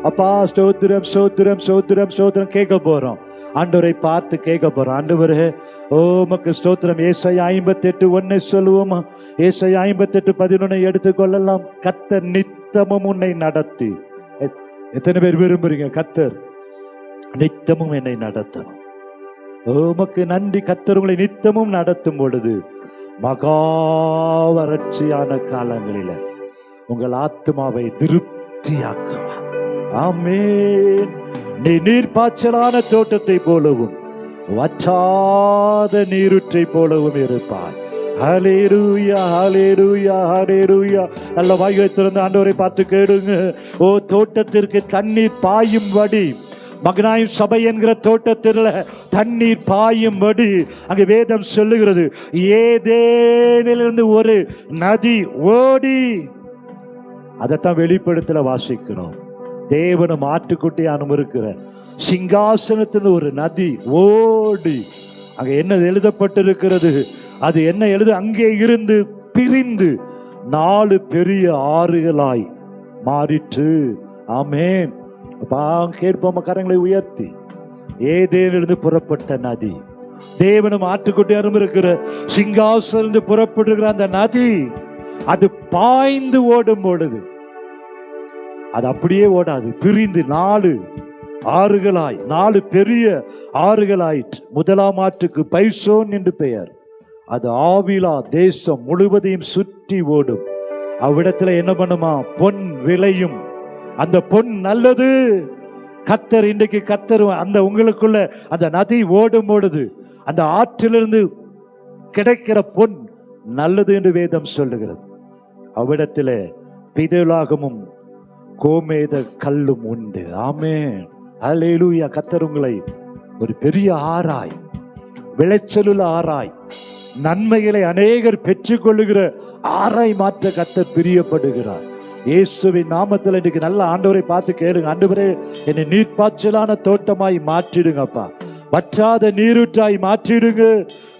அப்பா ஸ்தோத்திரம் ஸ்தோத்திரம் ஸ்தோத்திரம் ஸ்தோத்திரம் கேட்க போறோம். ஆண்டவரை பார்த்து கேட்க போறோம். ஆண்டவரே, ஓ மக்கு ஸ்தோத்திரம். ஏசாயா 58:1 சொல்லுவோமா? ஏசாயா 58:11 எடுத்துக்கொள்ளலாம். கர்த்தர் நித்தமும் உன்னை நடத்தி. எத்தனை பேர் விரும்புறீங்க கர்த்தர் நித்தமும் என்னை நடத்தணும்? உமக்கு நன்றி. கர்த்தர் உங்களை நித்தமும் நடத்தும் பொழுது மகா வறட்சியான காலங்களில உங்கள் ஆத்மாவை திருப்தியாக்குவார். ஆமென். நீ நீர்ப்பாய்ச்சலான தோட்டத்தை போலவும் வற்றாத நீருற்றை போலவும் இருப்பாய். ஹல்லேலூயா, ஹல்லேலூயா, ஹல்லேலூயா. நல்ல வாயை திறந்து ஆண்டவரை பார்த்து கேளுங்க. ஓ, தோட்டத்திற்கு தண்ணீர் பாயும்படி, மகனாயும் சபை என்கிற தோட்டத்தில் தண்ணீர் பாயும்படி அங்கு வேதம் சொல்லுகிறது. ஏதேனிலிருந்து ஒரு நதி ஓடி, அதைத்தான் வெளிப்படுத்தல வாசிக்கிறோம். தேவனும் ஆட்டுக்குட்டியானும் இருக்கிற சிங்காசனத்தில் ஒரு நதி ஓடி, அங்க என்ன எழுதப்பட்டிருக்கிறது? அது என்ன எழுது? அங்கே இருந்து பிரிந்து 4 பெரிய ஆறுகளாய் மாறிற்று. ஆமென். கேட்போம் கரங்களை உயர்த்தி. ஏதேனிலிருந்து புறப்பட்ட நதி, தேவனும் ஆட்டுக்குட்டியானும் இருக்கிற சிங்காசனிலிருந்து புறப்பட்டிருக்கிற அந்த நதி, அது பாய்ந்து ஓடும் பொழுது அது அப்படியே ஓடாது, பிரிந்து 4 ஆறுகளாய், 4 பெரிய ஆறுகளாயிற்று. முதலாம் ஆற்றுக்கு பைசோன் என்று பெயர். அது ஆவிலா தேசம் முழுவதையும் சுற்றி ஓடும். அவ்விடத்துல என்ன பண்ணுமா? பொன் விளையும். அந்த பொன் நல்லது. கத்தர் இன்றைக்கு அந்த உங்களுக்குள்ள அந்த நதி ஓடும் பொழுது அந்த ஆற்றிலிருந்து கிடைக்கிற பொன் நல்லது என்று வேதம் சொல்லுகிறது. அவ்விடத்துல பிதலாகமும் கோமேத கல்லும் உண்டு. ஆமென், அல்லேலூயா. கத்தர் உங்களை ஒரு பெரிய ஆராய், விளைச்சலுள்ள ஆராய், நன்மைகளை அநேகர் பெற்றுக்கொள்ளுகிற ஆராய் மாற்ற கத்தர் பிரியப்படுகிறார். இயேசுவின் நாமத்தில் இன்னைக்கு நல்ல ஆண்டவரை பார்த்து கேளுங்க. ஆண்டவரே, என்னை நீர்ப்பாய்ச்சலான தோட்டமாய் மாற்றிடுங்கப்பா, வற்றாத நீரூற்றாய் மாற்றிடுங்க.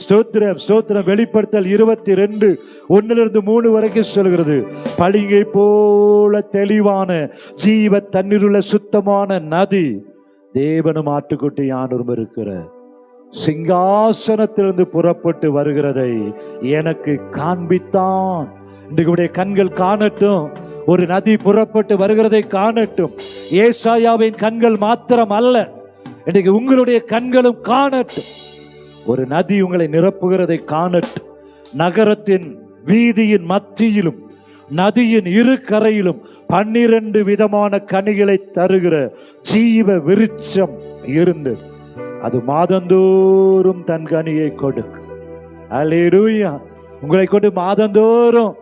ஸ்தோத்திரம், ஸ்தோத்திரம். வெளிப்படுத்தல் 22:1-3 வரைக்கும் சொல்கிறது, பளிங்கை போல தெளிவான ஜீவ தண்ணீருள்ள சுத்தமான நதி தேவனும் ஆட்டுக்குட்டியானவரும் இருக்கிற சிங்காசனத்திலிருந்து புறப்பட்டு வருகிறதை எனக்கு காண்பித்தான். இன்றைக்கு கண்கள் காணட்டும், ஒரு நதி புறப்பட்டு வருகிறதை காணட்டும். ஏசாயாவின் கண்கள் மாத்திரம் அல்ல, இன்றைக்கு உங்களுடைய கண்களும் காணட்டும். ஒரு நதி உங்களை நிரப்புகிறதை காணட்டும். நகரத்தின் வீதியின் மத்தியிலும் நதியின் இரு கரையிலும் 12 விதமான கனிகளை தருகிற ஜீவ விருட்சம் இருந்தது. அது மாதந்தோறும் தன் கனியை கொடுக்கும். அல்லேலூயா. உங்களை கொண்டு மாதந்தோறும்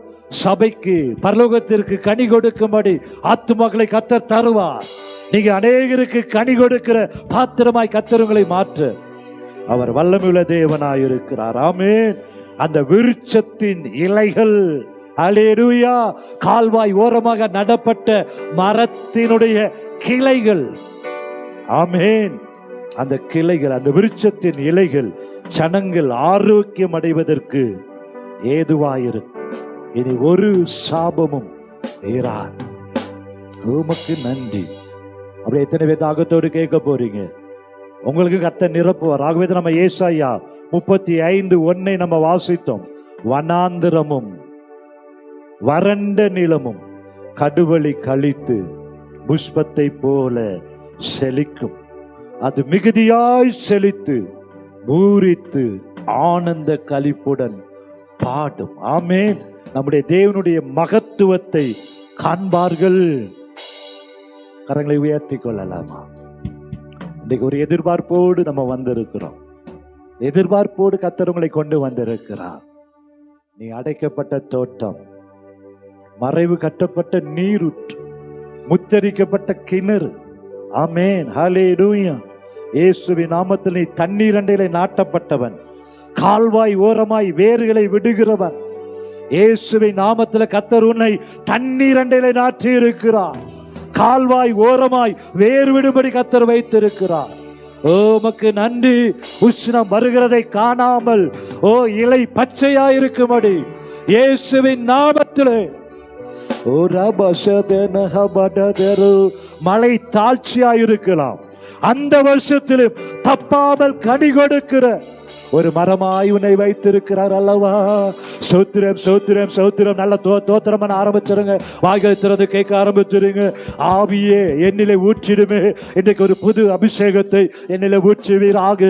சபைக்கு, பரலோகத்திற்கு கனி கொடுக்கும்படி ஆத்துமாக்களை கத்தர் தருவார். நீங்க அநேகருக்கு கனி கொடுக்கிற பாத்திரமாய் கத்தர் உங்களை மாற்ற அவர் வல்லமையுள்ள தேவனாய் இருக்கிறார். ஆமென். அந்த விருட்சத்தின் இலைகள், அல்லேலூயா, கால்வாய் ஓரமாக நடப்பட்ட மரத்தினுடைய கிளைகள். ஆமென். அந்த கிளைகள், அந்த விருட்சத்தின் இலைகள் ஜனங்கள் ஆரோக்கியம் அடைவதற்கு ஏதுவாயிருக்கும். இனி ஒரு சாபமும் ஏறாது. உமக்கு நன்றி. அப்படி எத்தனை பேர் தாகத்தோடு கேட்க போறீங்க? உங்களுக்கு கர்த்தர் நிரப்புவார். ஆகவே நம்ம ஏசாயா 35:1 நம்ம வாசித்தோம். வனாந்திரமும் வறண்ட நிலமும் கடுவழி கழித்து புஷ்பத்தை போல செழிக்கும். அது மிகுதியாய் செழித்து பூரித்து ஆனந்த களிப்புடன் பாடும். ஆமென். நம்முடைய தேவனுடைய மகத்துவத்தை காண்பார்கள். கரங்களை உயர்த்தி கொள்ளலாமா? இன்றைக்கு ஒரு எதிர்பார்ப்போடு நம்ம வந்திருக்கிறோம். எதிர்பார்ப்போடு கர்த்தர் உங்களை கொண்டு வந்திருக்கிறார். நீ அடைக்கப்பட்ட தோட்டம், மறைவு கட்டப்பட்ட நீரூற்று, முத்தரிக்கப்பட்ட கிணறு. ஆமென், ஹல்லேலூயா. இயேசுவின் நாமத்தில் நீ தண்ணீர் அண்டையிலே நாட்டப்பட்டவன், கால்வாய் ஓரமாய் வேர்களை விடுகிறவன். இயேசுவின் நாமத்தில் கர்த்தர் உன்னை தண்ணீர் அண்டையிலே நாட்டி இருக்கிறார். கால்வாய் ஓரமாய் வேர் விடும்படி கர்த்தர் வைத்திருக்கிறார். உமக்கு நன்றி. உஷ்ணம் வருகிறதை காணாமல் இலை பச்சையாயிருக்கும்படி இயேசுவின் நாமத்திலே மழை தாழ்ச்சியாயிருக்கலாம். அந்த வருஷத்திலும் தப்பாமல் கனி கொடுக்கிற ஒரு மரமாய் உன்னை வைத்திருக்கிறார் அல்லவா? சோத்திரம், சோத்திரம், சோத்திரம். நல்ல தோத்திரம் ஆரம்பிச்சிருங்க. வாய்களை திறந்து கேட்க ஆரம்பிச்சிருங்க. ஆவியே என்னிலே ஊற்றிடுமே. இன்றைக்கு ஒரு புது அபிஷேகத்தை என்னிலே ஊற்றுவீராக.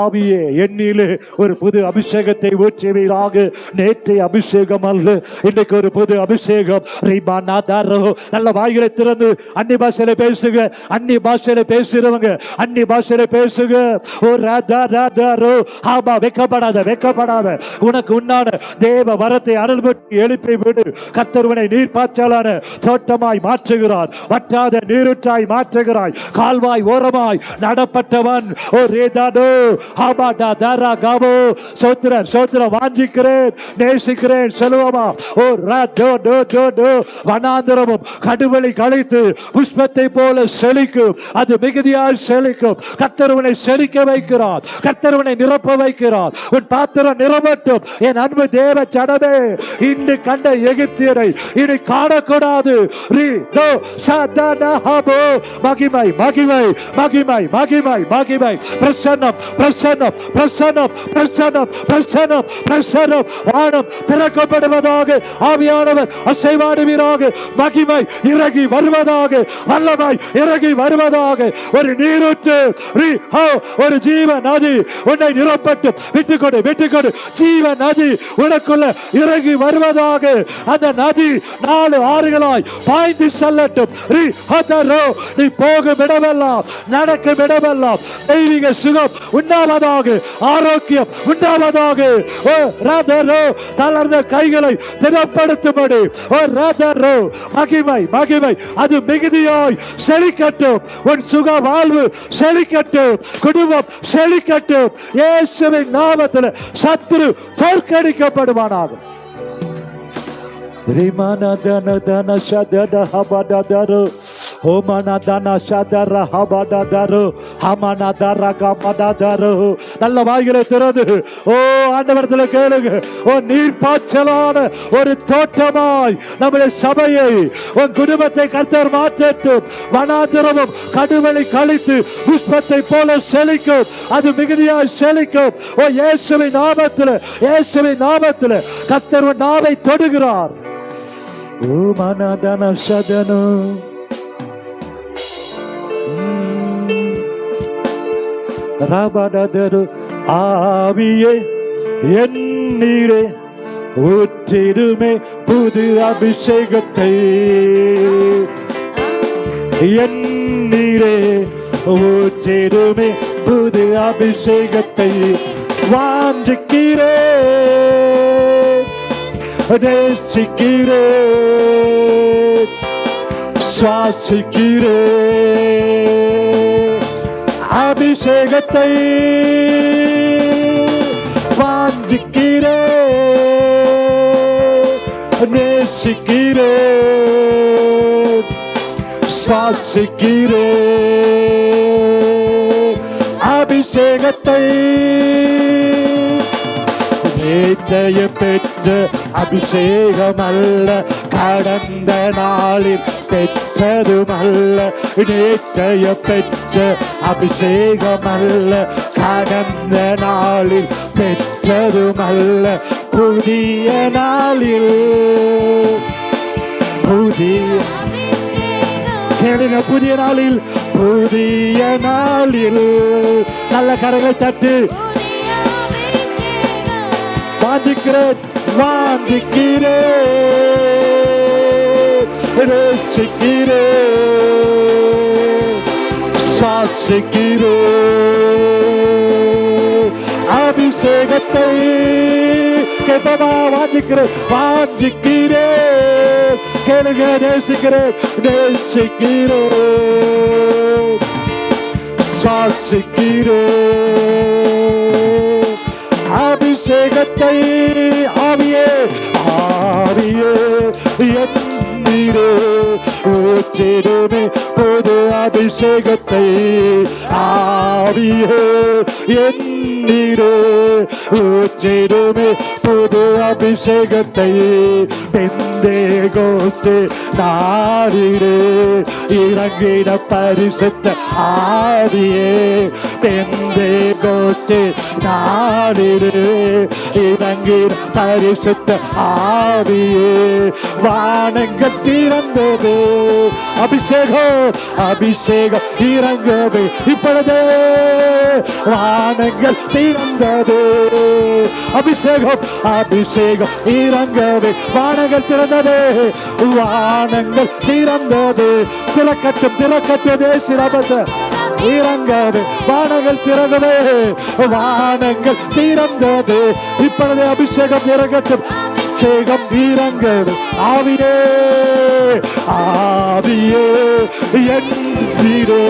ஆவியே என்னிலே ஒரு புது அபிஷேகத்தை ஊற்றுவீராக. நேற்றைய அபிஷேகம் அல்ல, இன்றைக்கு ஒரு புது அபிஷேகம். நல்ல வாய்களை திறந்து அந்நிய பாஷையில பேசுங்க. அந்நிய பாஷையில பேசுறவங்க அந்நிய பாஷையில பேசுங்க. ஓ ராதா ராதா ரோ ஆமா. வெக்கப்படாத, வெக்கப்படாத. உனக்கு உண்டான தேவ வரத்தை அருள்பட்டு எழுப்பி விடு. கர்த்தருவனை நீர்ப்பாய்ச்சலான தோட்டமாய் மாற்றுகிறார், வற்றாத நீரூற்றாய் மாற்றுகிறாய். கால்வாய் ஓரமாய் நடப்பட்டவன். ஓ ரேதாடோ ஆபாடா தாரா காபோ. சோத்திரன், சோத்திரம். வாஞ்சிக்கிறேன், நேசிக்கிறேன் செல்வமா. ஓ ராதோ டோ டோ டோ. வனாந்திரமும் கடுவழி கழித்து புஷ்பத்தை போல செழிக்கும். அது மிகுதியாய் செழிக்கும். கர்த்தருவனை செழிக்க வைக்கிறார். கர்த்தருவனை நிரப்ப வைக்கிறார். உன் பாத்திரம் நிரம்பட்டும். என் அன்பு தேவ ஜனமே, இன்று கண்ட எகிப்தியரை இனி காணக்கூடாது. மகிமை, மகிமை, மகிமை, மகிமை, மகிமை. பிரசன்னம், பிரசன்னம், பிரசன்னம், பிரசன்னம், பிரசன்னம், பிரசன்னம். வானம் திறக்கப்படுவதாக. ஆவியானவர் அசைவாடுவீராக. மகிமை இறங்கி வருவதாக. வல்லமை இறங்கி வருவதாக. ஒரு நீரூற்று, ஒரு ஜீவ நதி உன்னை நிரப்ப ஓடட்டும். விட்டுக்கொடு, விட்டுக்கொடு. ஜீவ நதி உனக்குள்ள இறங்கி வருவதாக. அந்த நதி 4 ஆறுகளாய் பாய்ந்து செல்லட்டும். நீ போகும் இடமெல்லாம், நடக்கும் இடமெல்லாம் தெய்வீக சுகம் உண்டாவதாக, ஆரோக்கியம் உண்டாவதாக. தளர்ந்த கைகளை திடப்படுத்தும்படி மகிமை மகிமை அது மிகுதியாய் செழிக்கட்டும். உன் சுக வாழ்வு செழிக்கட்டும், குடும்பம் செழிக்கட்டும். இயேசுவின் நாமத்தில் சத்துரு தோற்கடிக்கப்படுவானாக. நல்ல வாய்களை திறந்து ஓ ஆண்டவரத்தில் கேளுங்க. ஓ நீர் பாய்ச்சலான ஒரு தோட்டமாய் நம்முடைய சபையை, உன் குடும்பத்தை கர்த்தர் மாற்றட்டும். வனாந்திரமும் கடுவெளி கழித்து புஷ்பத்தை போல செழிக்கும், அது மிகுதியாய் செழிக்கும். ஓ இயேசுவின் நாமத்தில், இயேசுவின் நாமத்தில் கர்த்தர் உன் நாவை தொடுகிறார். ஓ மனதன சதனு ரபடதரு ஆவியே என் நீரே ஊற்றிடுமே புது அபிஷேகத்தை. என் நீரே ஊற்றிடுமே புது அபிஷேகத்தை. வாஞ்சிக்கிறே நேசிக்கிறே சுவாசிக்கிறே அபிஷேகத்தை. வாஞ்சிக்கிறே நேசிக்கிறே சுவாசிக்கிறே அபிஷேகத்தை. நேற்றைய பெற்ற அபிஷேகம் அல்ல, கடந்த நாளில் பெற்றதும் அல்ல. நேற்றைய பெற்ற அபிஷேகம் அல்ல, கடந்த நாளில் பெற்றதும் அல்ல. புதிய நாளில் கேளுங்க, புதிய நாளில், புதிய நாளில் நல்ல கரங்கள் தட்டு. வாஞ்சிக்கிறேன், வாஞ்சிக்கிறேன், நேசிக்கிறேன், சாட்சிக்கிறேன் அபிஷேகத்தை. கேட்பமா? வாஞ்சிக்கிறேன், வாஞ்சிக்கிறேன், கேளுங்க. நேசிக்கிறேன், நேசிக்கிறேன், சாட்சிக்கிறேன் அபிஷேகத்தை. ஆவியே, ஆவியே என் நீரே ஊற்றிடுமே புது அபிஷேகத்தை. ஆவியே என் நீரே ஊற்றிடுமே புது அபிஷேகத்தை. பெந்தேகோஸ்தே நாளிலே இறங்கிட பரிசுத்த ஆவியே. பெந்தேகோஸ்தே நாளிலே இறங்கிட பரிசுத்த ஆவியே. வானங்கள் திறந்தது, அபிஷேகம், அபிஷேகம் இறங்கவே இப்பொழுதே. வானங்கள் திறந்தது, அபிஷேகம், அபிஷேகம் இறங்கவே. வானங்கள் திறந்தது, வானங்கள் திறந்தது. திறக்கட்டும், திறக்கட்டும் தேசிரபத இறங்கவே. வானங்கள் திறந்தது, வானங்கள் திறந்தது. இப்பொழுது அபிஷேகம் இறங்கட்டும், அபிஷேகம் இறங்கவே. ஆவியே, ஆவியே என் நீரே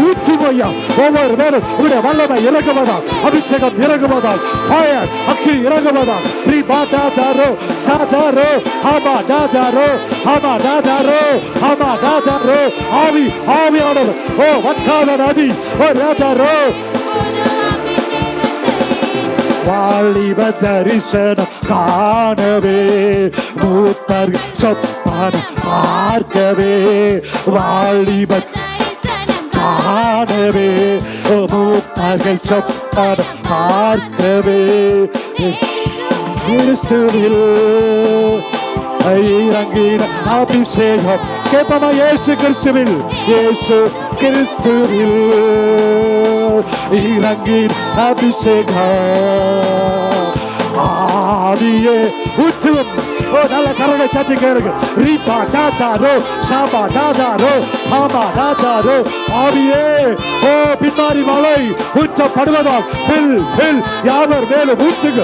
ஊற்றுமையா. ஒவ்வொரு நேரம் உடைய வல்லமை இறங்குவதால், அபிஷேகம் இறங்குவதால், ஃபயர் அக்கி இறங்குவதால். ரிபாதாரோ சாதாரோ ஹபாதாரோ ஹபாதாரோ ஹபாதாரோ. ஆவி, ஆவியானவர் ஓ வச்சாத நதி ஓ ராதாரோ. வாலிப தரிசனம் காணவே, மூத்தர் சொப்பனம் பார்க்கவே. வாலிப காணவே, மூத்தர்கள் சொப்பனம் பார்க்கவே. கிறிஸ்துவில் இறங்கின அபிஷேகம். கேட்பமா? இயேசு கிறிஸ்துவில், இயேசு கிறிஸ்துவில் இறங்கி அபிஷேகம் ஆவியே ஊற்றும். நல்ல கரலை சட்டி கேளுங்க. ரீபா தாதாரோ சாபா தாதாரோ ஆமா தாதாரோ ஆவியே ஓ பின்னாடி மலை ஊற்றப்படுவதால் பில் பில் யாவர் மேலும் ஊற்றுங்க.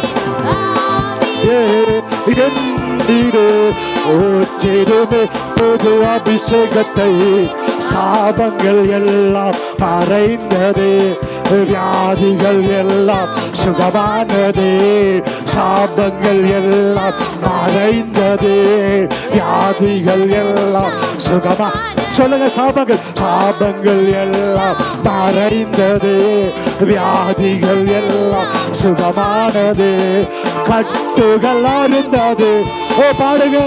ஊற்றிடுமே புது அபிஷேகத்தை சாபங்கள் எல்லாம் மறைந்தது வியாதிகள் எல்லாம் சுகமானது சாபங்கள் எல்லாம் மறைந்தது வியாதிகள் எல்லாம் சுகமா சொல்லுங்க சாபங்கள் எல்லாம் மறைந்தது வியாதிகள் எல்லாம் சுகமானது கட்டுகள் அருந்தது. ஓ பாடுங்க.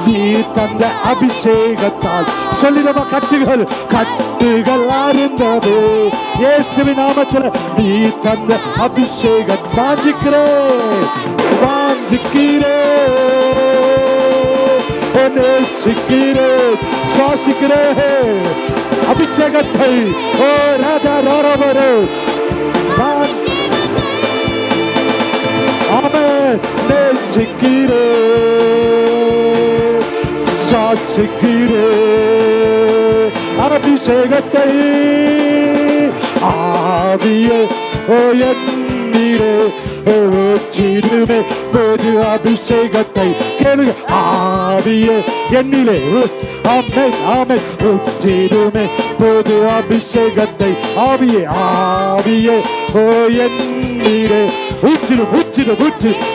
நீ தந்த அபிஷேகத்தால் சொல்லிடமா கட்டுகள் அருந்தது இயேசுவின் நாமத்தில். நீ தந்த அபிஷேகம் வாஞ்சிக்கிறேன் சுவாசிக்கிறேன் அபிஷேகத்தை. ஓ ராஜா ரோரவரே அபிஷேகத்தை ஆவியே ஓ எண்ணீரே ஊற்றிடுமே புது அபிஷேகத்தை கேளுங்க. ஆவியே என்னிலே ஆமென் ஆமென் ஊற்றிடுமே புது அபிஷேகத்தை ஆவியே ஆவியே ஓ எண்ணீரே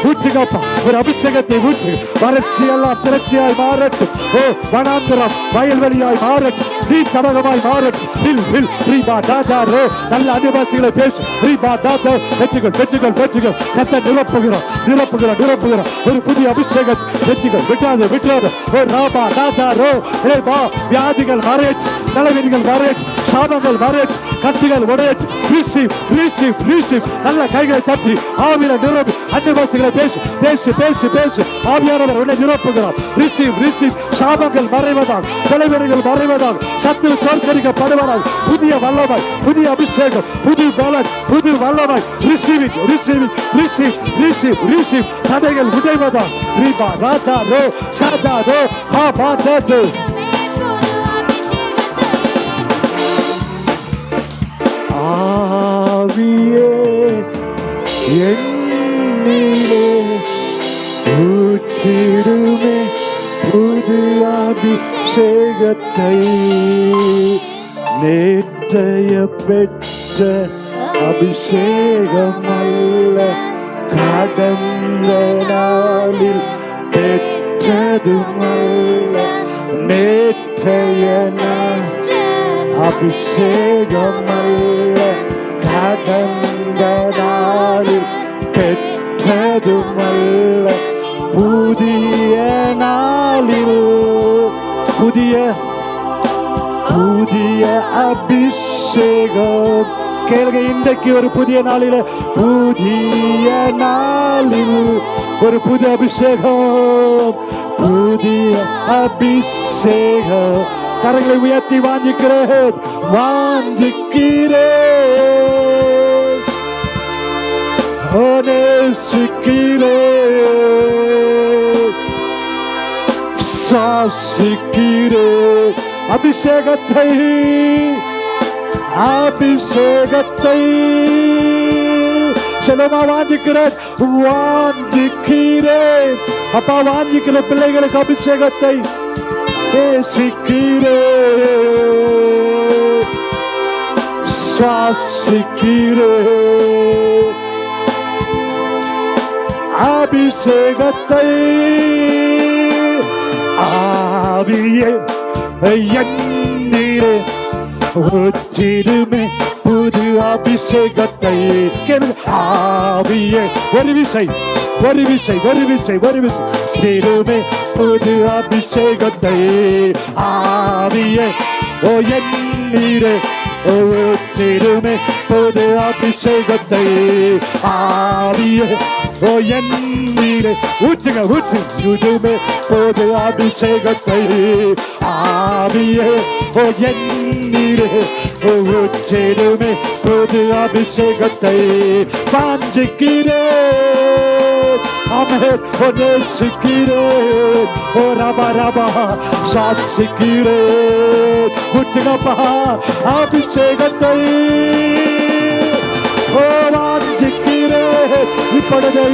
ஊற்றுங்கப்பா ஒரு அபிஷேகத்தை ஊற்று. வறட்சி எல்லாம் திரட்சியாய் மாறட்டும். ஓ வனாந்திரம் வயல்வெளியாய் மாறட்டும். நீ சமகமாய் மாறட்டும். நல்ல அனுபாசிகளை பேசு. வெற்றிகள் கத்த நிரப்புகிறோம் ஒரு புதிய அபிஷேகம். வெற்றிகள் விட்டாது. ஓ ராபா தாதாரோ வியாதிகள் மாறேற்று தலைவலிகள் மாறேற்று சாபங்கள் மாறேற்று கட்டுகள் உடையற்று. நல்ல கைகளை தட்டி ஆவியில நிரம்பி அன்னிவாசிகளை பேசு. ஆவியானவர் உன்னை நிரப்புகிறார். ரிசீவ் சாபங்கள் மறைவதால் தலைவலிகள் மறைவதால் சத்து தோற்கடிக்கப்படுவதால் புதிய வல்லமாய் புதிய அபிஷேகம் புது பலன் புது வல்லமாய் ரிசீவ் தடைகள் உடைவதால் ரீபா ராதா ரோ சாதா ரோ ஹா பாதா ரோ ஆவியே என்னிலே ஊற்றிடுமே புது அபிஷேகத்தை நேற்றைய பெற்ற அபிஷேகம் அல்ல கடந்த நாளில் பெற்றதும் அல்ல நேற்றைய அபிஷேகம் அல்ல கடந்த நாளில் பெற்றதும் அல்ல புதிய நாளில் புதிய அபிஷேகம் கேளுங்க. இன்றைக்கு ஒரு புதிய நாளில் ஒரு புதிய அபிஷேகம் கரங்களை உயர்த்தி வாஞ்சிக்கிறேன் அபிஷேகத்தை செலமா வாஞ்சிக்கிறேன் அப்பா வாஞ்சிக்கிற பிள்ளைகளுக்கு அபிஷேகத்தை அபிஷேகத்தை ஆவியே எண்ணீரே ஊற்றிடுமே புது அபிஷேகத்தை ஆவியே ஒரு விசை திருமே புது அபிஷேகத்தை ஆவியே ஓ எண்ணீரே ஊற்றிடுமே புது அபிஷேகத்தை. ஆவியே ஓ என்னிலே ஊற்றுங்க ஊற்றிடுமே புது அபிஷேகத்தை. ஆவியே ஓ என்னிலே ஊற்றிடுமே புது அபிஷேகத்தை. வாஞ்சிக்கிறேன் ஆமென் நேசிக்கிறேன் ஓ ரபா ரபா சாட்சிக்கிறேன். ஊற்றுங்கப்பா அபிஷேகத்தை. ஓ வாஞ்சிக்கிறேன் இப்பொழுதே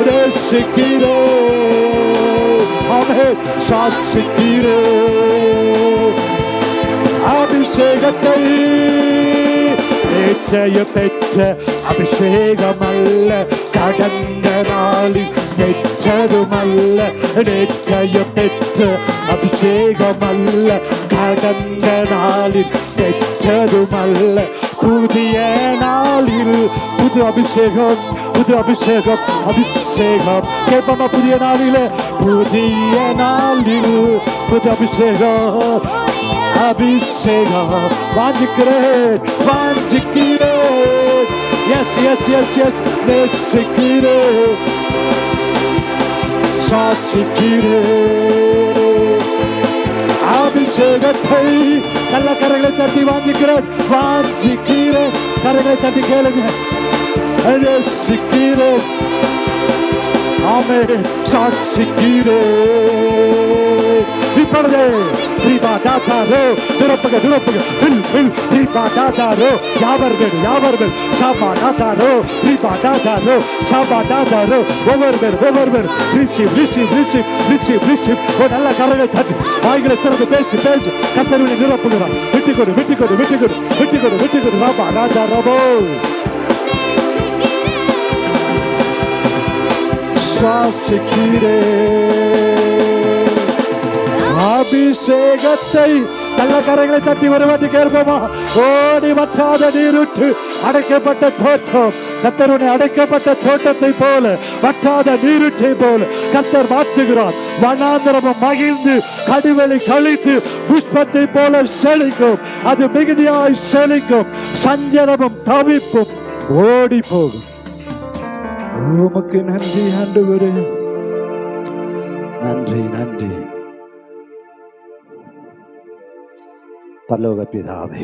நேசிக்கிறேன் ஆமென் சாட்சிக்கிறேன் அபிஷேகத்தை. நேற்றைய பெற்ற அபிஷேகம் அல்ல, கடந்த நாளில் பெற்றதுமல்ல. நேற்றைய பெற்ற அபிஷேகம் அல்ல, கடந்த நாளில் பெற்றதுமல்ல. புதிய நாளில் புது அபிஷேகம் புது அபிஷேகம் அபிஷேகம் கேட்போமா? புதிய நாளில் புதிய நாளில் புது அபிஷேகம் அபிஷேகம். வாஞ்சிக்கிறேன் வாஞ்சிக்கிறேன் எஸ் எஸ் எஸ் எஸ் நேசிக்கிறேன் சாட்சிக்கிறேன் அபிஷேகத்தை. நல்ல கரங்களை தட்டி வாஞ்சிக்கிறேன் வாஞ்சிக்கிறேன். கரங்களை தட்டி கேளுங்க. நேசிக்கிறேன் ஆமென் சாட்சிக்கிறேன். இப்பொழுது யாவர்கள் சாபாடாதாரோ ரிபாடாதாரோ சாபாடாதாரோ ஒவ்வொருவர் நல்ல கரங்களை தட்டி வாய்களை திறந்து பேசி கர்த்தரை நிரப்புகிறார். விட்டுக்கொடு ராபா ராஜா ரபோ அபிஷேகத்தை. நல்ல கரங்களை தட்டி வருவாட்டி கேட்போமா? ஓடி வற்றாத நீருற்று அடைக்கப்பட்ட தோட்டம். கர்த்தருடைய அடைக்கப்பட்ட தோட்டத்தை போல வற்றாத நீருற்றை போல கர்த்தர் மாற்றுகிறார். வனாந்தரமும் மகிழ்ந்து கடிவெளி கழித்து புஷ்பத்தை போல செழிக்கும். அது மிகுதியாய் செழிக்கும். சஞ்சலமும் தவிப்பும் ஓடி போகும். உமக்கு நன்றி ஆண்டவரே, நன்றி நன்றி. பரலோக பிதாவே,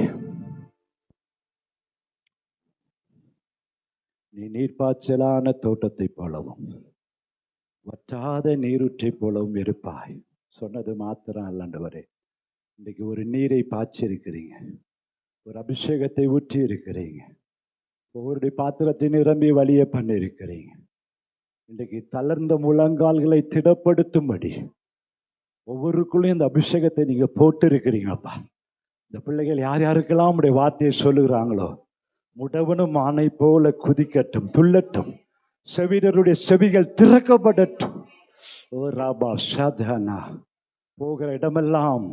நீ நீர்ப்பாய்ச்சலான தோட்டத்தை போலவும் வற்றாத நீரூற்றை போலவும் இருப்பாய். சொன்னது மாத்திரம் அல்லண்டவரே, இன்னைக்கு ஒரு நீரை பாய்ச்சிருக்கிறீங்க, ஒரு அபிஷேகத்தை ஊற்றி இருக்கிறீங்க, ஒவ்வொருடைய பாத்திரத்தை நிரம்பி வழிய பண்ணிருக்கிறீங்க. இன்றைக்கு தளர்ந்த முழங்கால்களை திடப்படுத்தும்படி ஒவ்வொருக்குள்ளையும் இந்த அபிஷேகத்தை நீங்க போட்டு இருக்கிறீங்கப்பா. இந்த பிள்ளைகள் யார் யாருக்கெல்லாம் உடைய வார்த்தையை சொல்லுகிறாங்களோ, முடவனும் ஆணை போல குதிக்கட்டும், துள்ளட்டும், செவிடருடைய செவிகள் திறக்கப்படட்டும். ஓ ராபா ஷாதானா, போகிற இடமெல்லாம்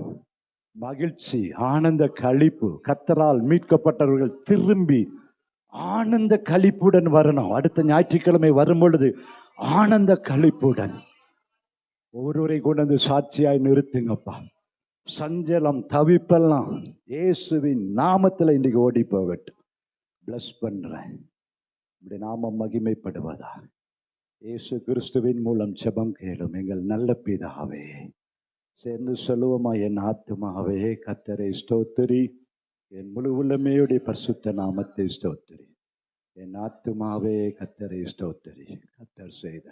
மகிழ்ச்சி, ஆனந்த களிப்பு. கர்த்தரால் மீட்கப்பட்டவர்கள் திரும்பி ஆனந்த களிப்புடன் வரணும். அடுத்த ஞாயிற்றுக்கிழமை வரும் பொழுது ஆனந்த களிப்புடன் ஒவ்வொருவரை கொண்டு வந்து சாட்சியாய் நிறுத்துங்கப்பா. சஞ்சலம் தவிப்பெல்லாம் இயேசுவின் நாமத்தில் இன்றைக்கு ஓடி போகட்டும். பிளஸ் பண்றேன், இப்படி நாமம் மகிமைப்படுவதா. இயேசு கிறிஸ்துவின் மூலம் ஜெபம் கேளும் எங்கள் நல்ல பிதாவே. சேர்ந்து சொல்லுவோமா? என் ஆத்துமாவே கர்த்தரை ஸ்தோத்திரி, என் முழு உள்ளமையுடைய பரிசுத்த நாமத்தை ஸ்தோத்திரி. என் ஆத்துமாவே கர்த்தரை ஸ்தோத்திரி. கர்த்தர் செய்த